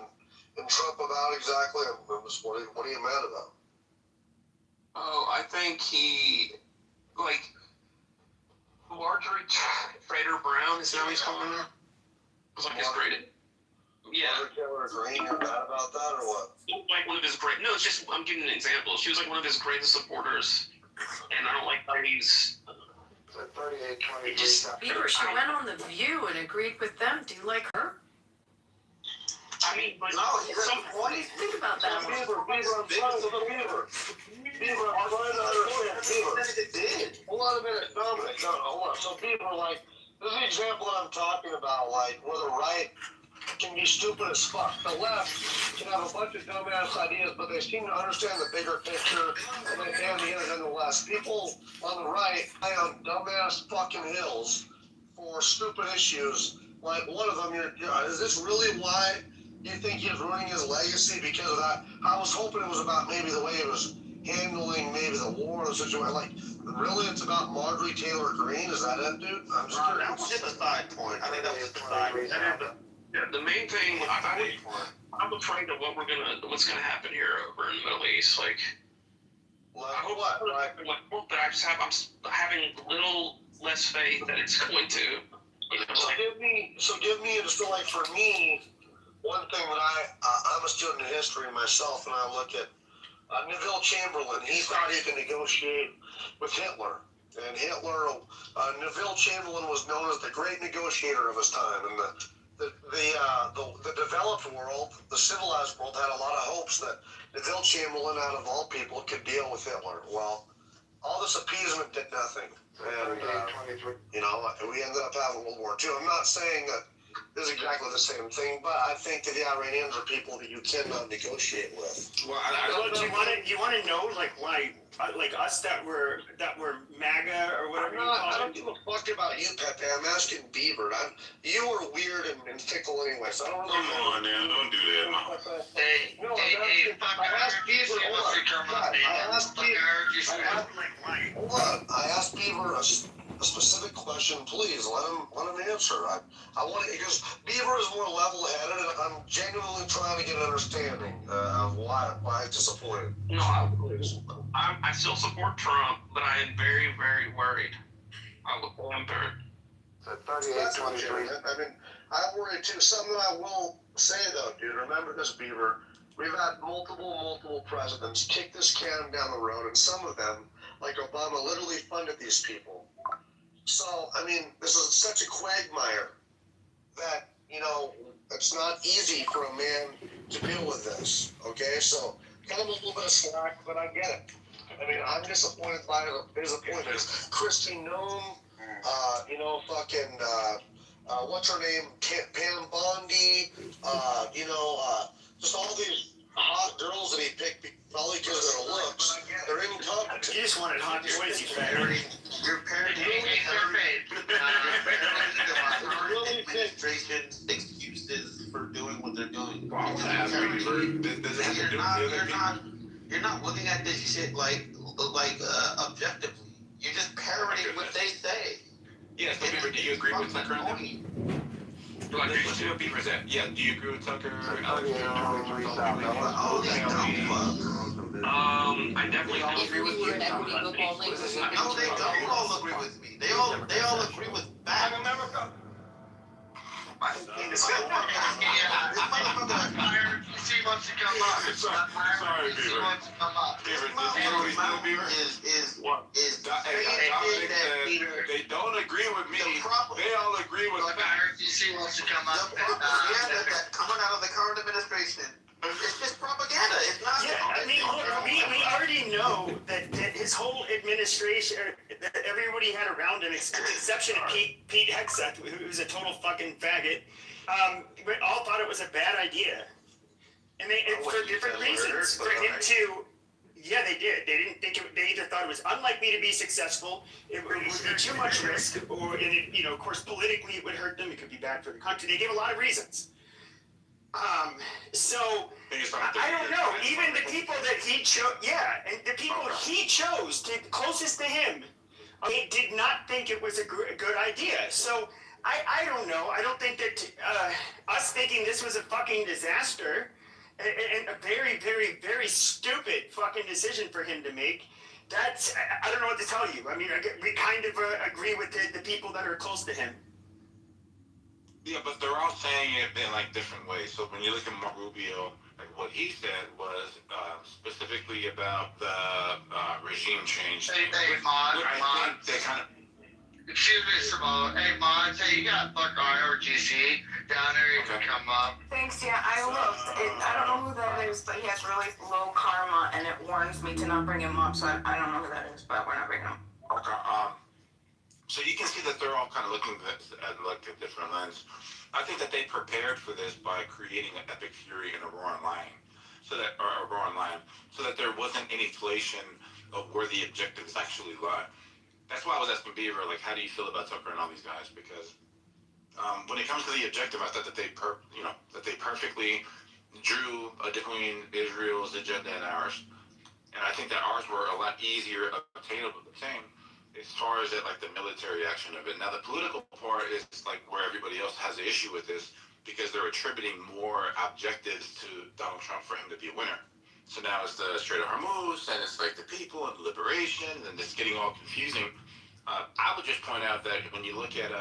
in Trump about exactly? What are you mad about? Oh, I think he, like, Marjorie Trader Brown, is that what he's calling her? Was like his great. Yeah. Marjorie Green, you're mad about that or what? Like one of his great. No, it's just I'm giving an example. She was like one of his greatest supporters, and I don't like how he's. 38, 23. Beaver, she went on The View and agreed with them. Do you like her? I mean, but no, what do you think about that? Beaver, I'm trying to understand. Beaver. Hold on a minute, Dominic. No, hold on. So Beaver, like, this is the example that I'm talking about, like, where the right can be stupid as fuck. The left can have a bunch of dumbass ideas, but they seem to understand the bigger picture, and they can the other nonetheless. People on the right lie on dumbass fucking hills for stupid issues. Like, one of them, is this really why you think he's ruining his legacy because of that? I was hoping it was about maybe the way he was handling maybe the war and the situation. Like, really, it's about Marjorie Taylor Greene? Is that it, dude? I'm just curious. That was just a side point. I think that was just a side point. Yeah, the main thing, I'm afraid of what's gonna happen here over in the Middle East. Like, I hope what? Right. I'm having a little less faith that it's going to. You know, Give me just like for me, one thing that I'm a student of history myself, and I look at Neville Chamberlain. He thought he could negotiate with Hitler, and Neville Chamberlain was known as the great negotiator of his time, and the developed world, the civilized world, had a lot of hopes that Neville Chamberlain, out of all people, could deal with Hitler. Well, all this appeasement did nothing, and we ended up having World War II. I'm not saying that this is exactly the same thing, but I think that the Iranians are people that you cannot negotiate with. Well, you want to know, like, why, like us that were MAGA or whatever you call it? I don't give a fuck about you, Pepe. I'm asking Beaver. You were weird and fickle anyway, so I don't really know. Come on, man. Don't do that, man. I asked Beaver a specific question. Please let him answer. I want to, because Beaver is more level-headed, and I'm genuinely trying to get an understanding of why it's disappointed. No, I still support Trump, but I am very, very worried. I'm very. 38-23. I mean, I'm worried too. Something that I will say though, dude. Remember this, Beaver. We've had multiple presidents kick this can down the road, and some of them, like Obama, literally funded these people. So, I mean, this is such a quagmire that, it's not easy for a man to deal with this, okay? So, kind of a little bit of slack, but I get it. I mean, I'm disappointed by his appointments. Christy Nome, what's her name, Pam Bondi, just all these hot girls that he picked probably because of their looks. They're in coverage. You just wanted hot boys, you faggot. You're parodying administration's excuses for doing what they're doing. You're not looking at this shit like objectively. You're just parodying what they say. Yeah, so Beaver, do you agree with Tucker on that? Let's see what Beaver said. Yeah, do you agree with Tucker? I definitely don't agree with you. No, they don't all agree with me. They all agree with back. She wants to come up. Sorry, Beaver. They don't agree with me. They all agree with She wants to come up. Propaganda that's coming out of the current administration. It's just propaganda. It's not. Yeah, I mean, look, we already know that his whole administration, that everybody had around him, with the exception of Pete Hegseth, who's a total fucking faggot, all thought it was a bad idea. And for different reasons. For him to, yeah, they did. They didn't think it, they either thought it was unlikely to be successul, it would be too much risk, or, and it, of course, politically it would hurt them, it could be bad for the country. They gave a lot of reasons. So I don't know. Even the people that he chose, and the people he chose, closest to him, did not think it was a good idea. So I don't know. I don't think that us thinking this was a fucking disaster and a very, very, very stupid fucking decision for him to make. That's, I don't know what to tell you. I mean, we kind of agree with the people that are close to him. Yeah, but they're all saying it in like different ways. So when you look at Mark Rubio, like what he said was specifically about the regime change. Hey, Mon. They kind of. Excuse me, Simone. Hey, Mon, say you got Buckeye or GC down there. You can come up. Thanks, yeah, I looked. I don't know who that is, but he has really low karma, and it warns me to not bring him up, so I don't know who that is, but we're not bringing him up. Okay, so you can see that they're all kind of looking at like a different lens. I think that they prepared for this by creating an epic fury in a roaring lion, so that there wasn't any inflation of where the objectives actually lie. That's why I was asking Beaver, like, how do you feel about Tucker and all these guys? Because when it comes to the objective, I thought that they perfectly drew between Israel's agenda and ours, and I think that ours were a lot easier obtainable to obtain. As far as like the military action of it. Now the political part is like where everybody else has an issue with this, because they're attributing more objectives to Donald Trump for him to be a winner. So now it's the Strait of Hormuz, and it's like the people and liberation, and it's getting all confusing. I would just point out that when you look at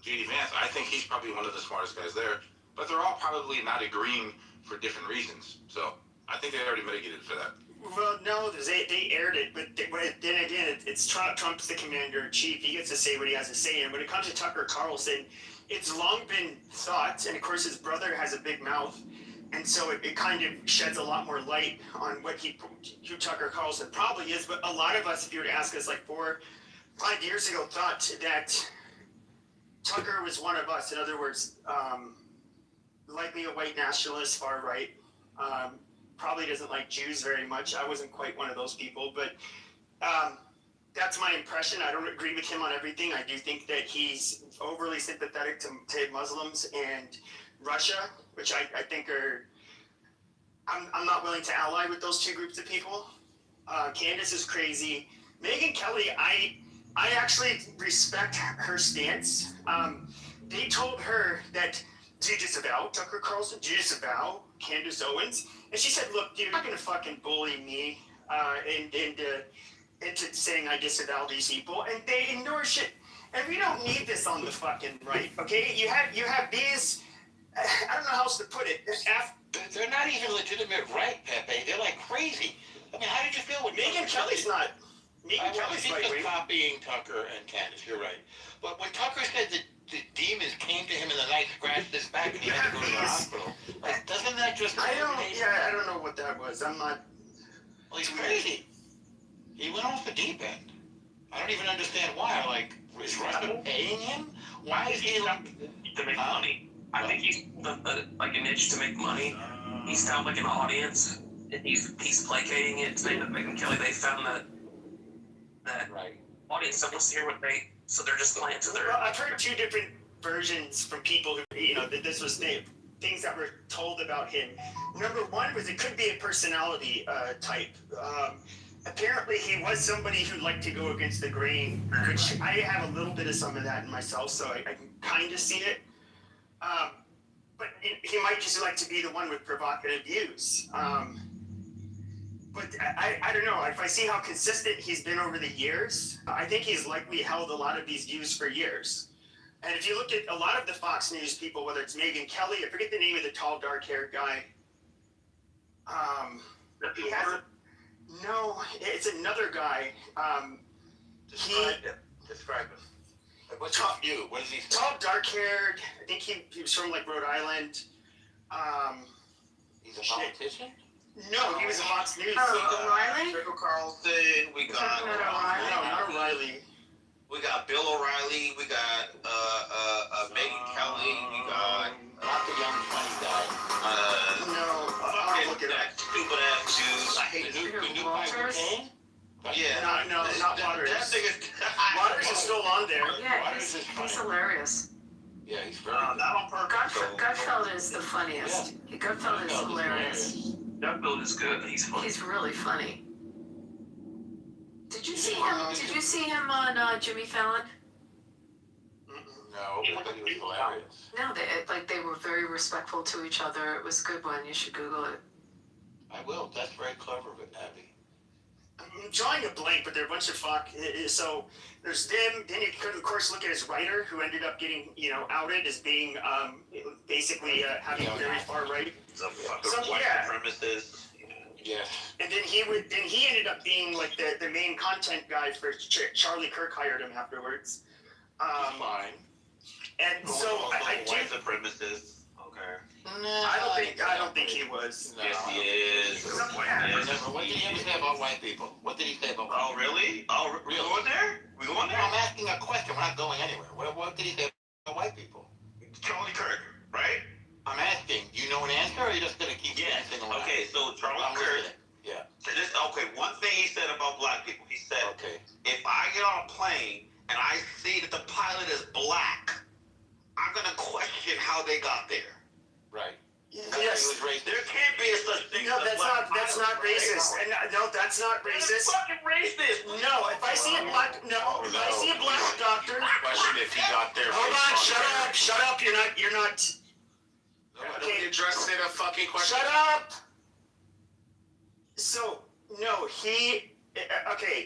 J.D. Vance, I think he's probably one of the smartest guys there, but they're all probably not agreeing for different reasons. So I think they already mitigated for that. Well, no, they aired it, but then again, it's Trump's the commander-in-chief. He gets to say what he has to say. And when it comes to Tucker Carlson, it's long been thought, and of course his brother has a big mouth, and so it kind of sheds a lot more light on who Tucker Carlson probably is. But a lot of us, if you were to ask us like 4 or 5 years ago, thought that Tucker was one of us. In other words, likely a white nationalist, far right. Probably doesn't like Jews very much. I wasn't quite one of those people, but that's my impression. I don't agree with him on everything. I do think that he's overly sympathetic to Muslims and Russia, which I think are, I'm not willing to ally with those two groups of people. Candace is crazy. Megyn Kelly, I actually respect her stance. They told her that to disavow Tucker Carlson, to disavow Candace Owens. And she said, look, you're not going to fucking bully me into saying I disavow these people. And they ignore shit. And we don't need this on the fucking right, okay? You have these, I don't know how else to put it. They're not even legitimate right, Pepe. They're like crazy. I mean, how did you feel when Megyn Kelly's not. Megyn Kelly's she's like just copying Tucker and Candace, you're right. But when Tucker said that the demons came to him in the night, scratched his back, and he had to go to the hospital. Like, doesn't that just... I don't know what that was. I'm not... Well, he's crazy. He went off the deep end. I don't even understand why. Like, is Russia paying him? Why is he like to make money? I think he's like a niche to make money. He's found like an audience, and he's placating it to make them kill it. They found that right? Audience that wants to hear what they, so they're just playing to their. Well, I've heard two different versions from people who, that this was things that were told about him. Number one was it could be a personality type. Apparently, he was somebody who liked to go against the grain, which I have a little bit of some of that in myself, so I can kind of see it. But he might just like to be the one with provocative views. But I don't know. If I see how consistent he's been over the years, I think he's likely held a lot of these views for years. And if you look at a lot of the Fox News people, whether it's Megyn Kelly, I forget the name of the tall, dark-haired guy. He has no, it's another guy. Describe him. What's his view? What is he saying? Tall, dark-haired. I think he was from like Rhode Island. He's a politician? No, he was a Fox News. O'Reilly? Trickle Carlson. We got No, not O'Reilly. We got Bill O'Reilly. We got Megyn Kelly. We got not the young funny guy. I'll look it up. That stupid ass dude. I hate the new Waters. Yeah. No, not Waters. That nigga. Waters is still on there. Yeah, he's hilarious. Yeah, he's very not on purpose. Gutfeld is the funniest. Yeah. Gutfeld is hilarious. Gutfeld is good. He's funny. He's really funny. Did you see him? Did you see him on Jimmy Fallon? No, but he was hilarious. No, they were very respectful to each other. It was a good one. You should Google it. I will. That's very clever of it, Abby. I'm drawing a blank, but they're a bunch of fuck. So there's them. Then you could, of course, look at his writer, who ended up getting, outed as being basically having very far right. Some fucking white supremacists. Yeah. And then he ended up being like the main content guy for Charlie Kirk hired him afterwards. Fine. And so I do. White supremacists. Okay. I don't think he was. No. Yes, he is. What did he ever say about white people? What did he say about white people? Oh, really? Oh, we going there? We going there? I'm asking a question. We're not going anywhere. What did he say about white people? Charlie Kirk, right? I'm asking. Do you know an answer, or are you just going to keep dancing around? Okay, so Charlie Kirk. Yeah. One thing he said about black people, he said, okay, if I get on a plane and I see that the pilot is black, I'm going to question how they got there. Right. Yes. There can't be a such thing No, as a black that's not racist. And no, that's not racist. That's fucking racist. No, if I see a black doctor. Question if he got there. Hold on, shut up. You're not. Nobody addressed it. A fucking question. Shut up. So no,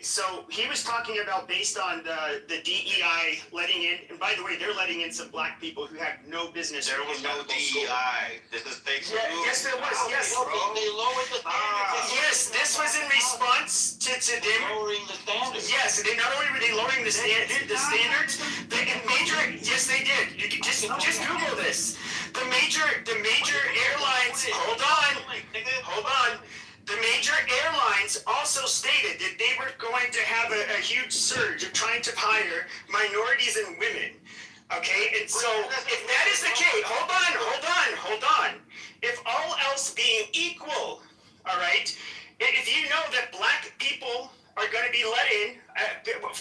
so he was talking about based on the DEI letting in, and by the way, they're letting in some black people who had no business. There was no DEI. This is fake news. Yes, there was. Yes. They lowered the standards. Yes, this was in response to them lowering the standards. Yes, they not only were they lowering the standards, yes, they did. You can just Google this. The major airlines. Hold on. The major airlines also stated that they were going to have a huge surge of trying to hire minorities and women. Okay, and so if that is the case, hold on. If all else being equal, all right, if you know that black people are going to be let in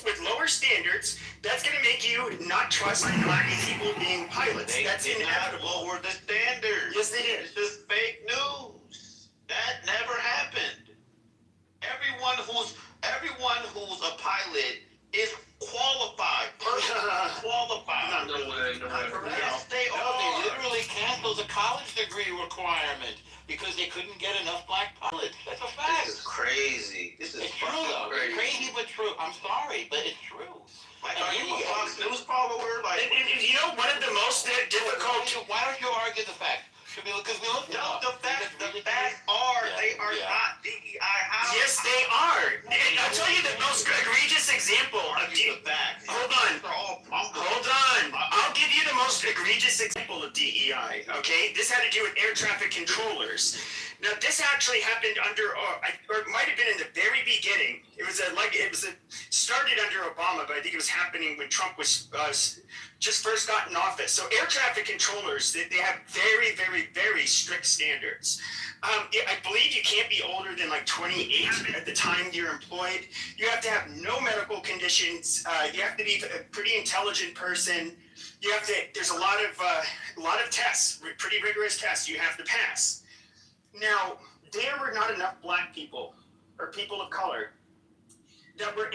with lower standards, that's going to make you not trust black people being pilots. That's inevitable. Lower the standards. Yes, they did. It's just fake news. That never happened. Everyone who's a pilot is qualified. Qualified. No way. Yes, they are. They literally canceled the college degree requirement because they couldn't get enough black pilots. That's a fact. This is crazy. It's true, though. It's crazy, but true. I'm sorry, but it's true. Like, are you a Fox News follower? Like, and you know, one of the most difficult. Why don't you argue the fact? Because we looked it up. The facts are they are not DEI. Yes, they are. And I'll tell you the most egregious example of Hold on. I'll give you the most egregious example of DEI. Okay, this had to do with air traffic controllers. Now, this actually happened under, or it might have been in the very beginning. It was started under Obama, but I think it was happening when Trump was just first got in office. So air traffic controllers, they have very, very, very strict standards. I believe you can't be older than like 28 at the time you're employed. You have to have no medical conditions. You have to be a pretty intelligent person. You have to. There's a lot of tests, pretty rigorous tests you have to pass. Now, there were not enough black people or people of color that were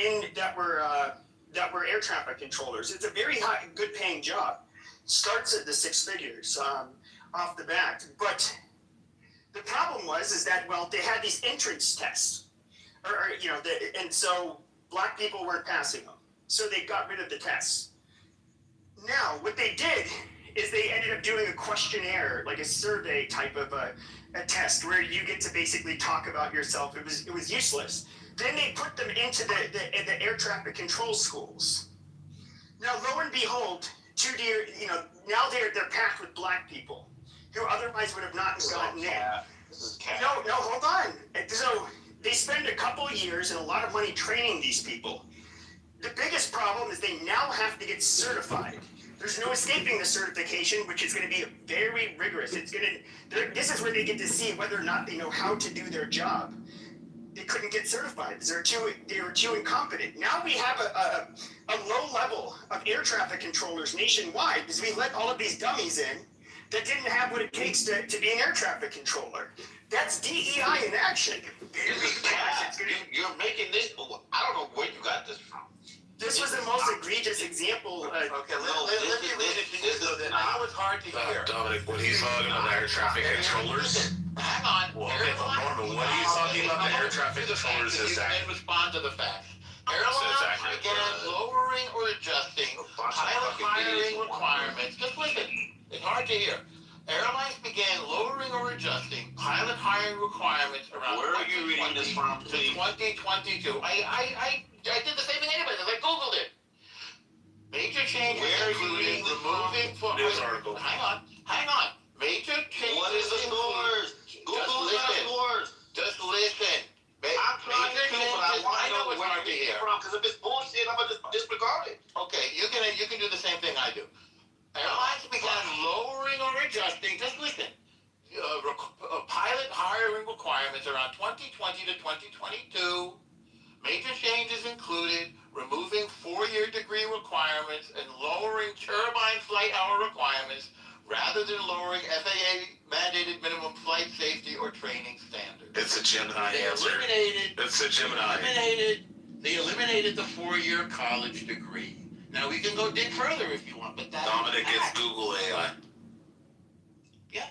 air traffic controllers. It's a very high, good paying job. Starts at the six figures off the bat. But the problem is that, well, they had these entrance tests, and so black people weren't passing them. So they got rid of the tests. Now, what they did is they ended up doing a questionnaire, like a survey type of a test where you get to basically talk about yourself. It was useless. Then they put them into the air traffic control schools. Now, lo and behold, now they're packed with black people who otherwise would have not gotten in. No, hold on. So they spend a couple of years and a lot of money training these people. The biggest problem is they now have to get certified. There's no escaping the certification, which is going to be very rigorous. This is where they get to see whether or not they know how to do their job. They couldn't get certified because they were too incompetent. Now we have a low level of air traffic controllers nationwide because we let all of these dummies in that didn't have what it takes to be an air traffic controller. That's DEI in action. You're making this. I don't know where you got this from. This was the most egregious example. Okay, let me read it to you so that now it's hard to hear. Dominic, when he's talking about air traffic controllers. Hang on. Well, okay, Norman, when he's talking about the air traffic controllers, you can respond to the facts. Airlines began lowering or adjusting pilot hiring requirements. Just listen, it's hard to hear. Airlines began lowering or adjusting pilot hiring requirements around. Where are you reading this from, please? 2022. I did the same thing anyway, because I Googled it. Major changes including removing for news article. Hang on. Major changes. What is the source? Google's not a source. Just listen. I'm trying to, but I want to know where hard you're getting it from, because if it's bullshit, I'm going to disregard it. Okay, you can do the same thing I do. Airlines began lowering or adjusting, just listen, pilot hiring requirements around 2020 to 2022. Major changes included removing 4-year degree requirements and lowering turbine flight hour requirements rather than lowering FAA-mandated minimum flight safety or training standards. It's a Gemini answer. It's a Gemini. They eliminated the 4-year college degree. Now, we can go dig further if you want, but that's Dominic gets Google AI. Yeah,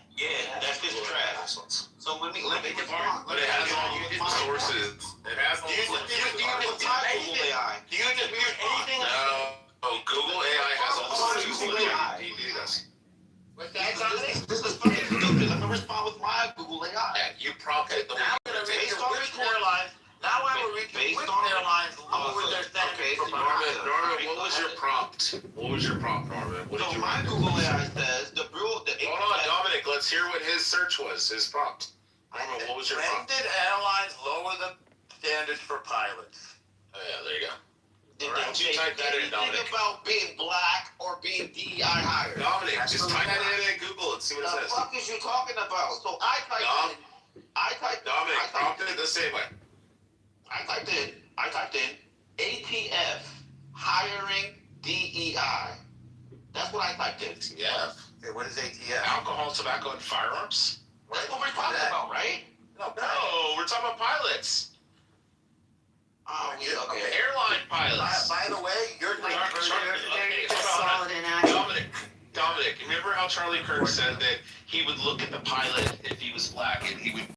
that's just trash. So let me respond. But it has all the sources. It has all the sources. Do you just hear anything? No, Google AI has all the sources. This is fucking stupid. Let me respond with my Google AI. You prompted the Now I'm going to read you which airlines. Now I will read you which airlines lower their standards for Norman, what was your prompt? Norman? What did you my Google AI says the Hold on, Dominic. Let's hear what his search was. His prompt. Norman, what was your prompt? When did airlines lower the standards for pilots? Oh, yeah, there you go. Did All right, they type that in, Dominic. think about being black or being DEI higher? Dominic, just type that in and Google it. See what it says. What the fuck is you talking about? So I typed Dominic, prompted it the same way. I typed in ATF hiring DEI. That's what I typed in. ATF? Okay, what is ATF? Alcohol, tobacco, and firearms? That's what we're talking about, right? No, we're talking about pilots. Oh, yeah, okay. Airline pilots. By the way, you're Solid in action. Dominic, remember how Charlie Kirk said that he would look at the pilot if he was black and he would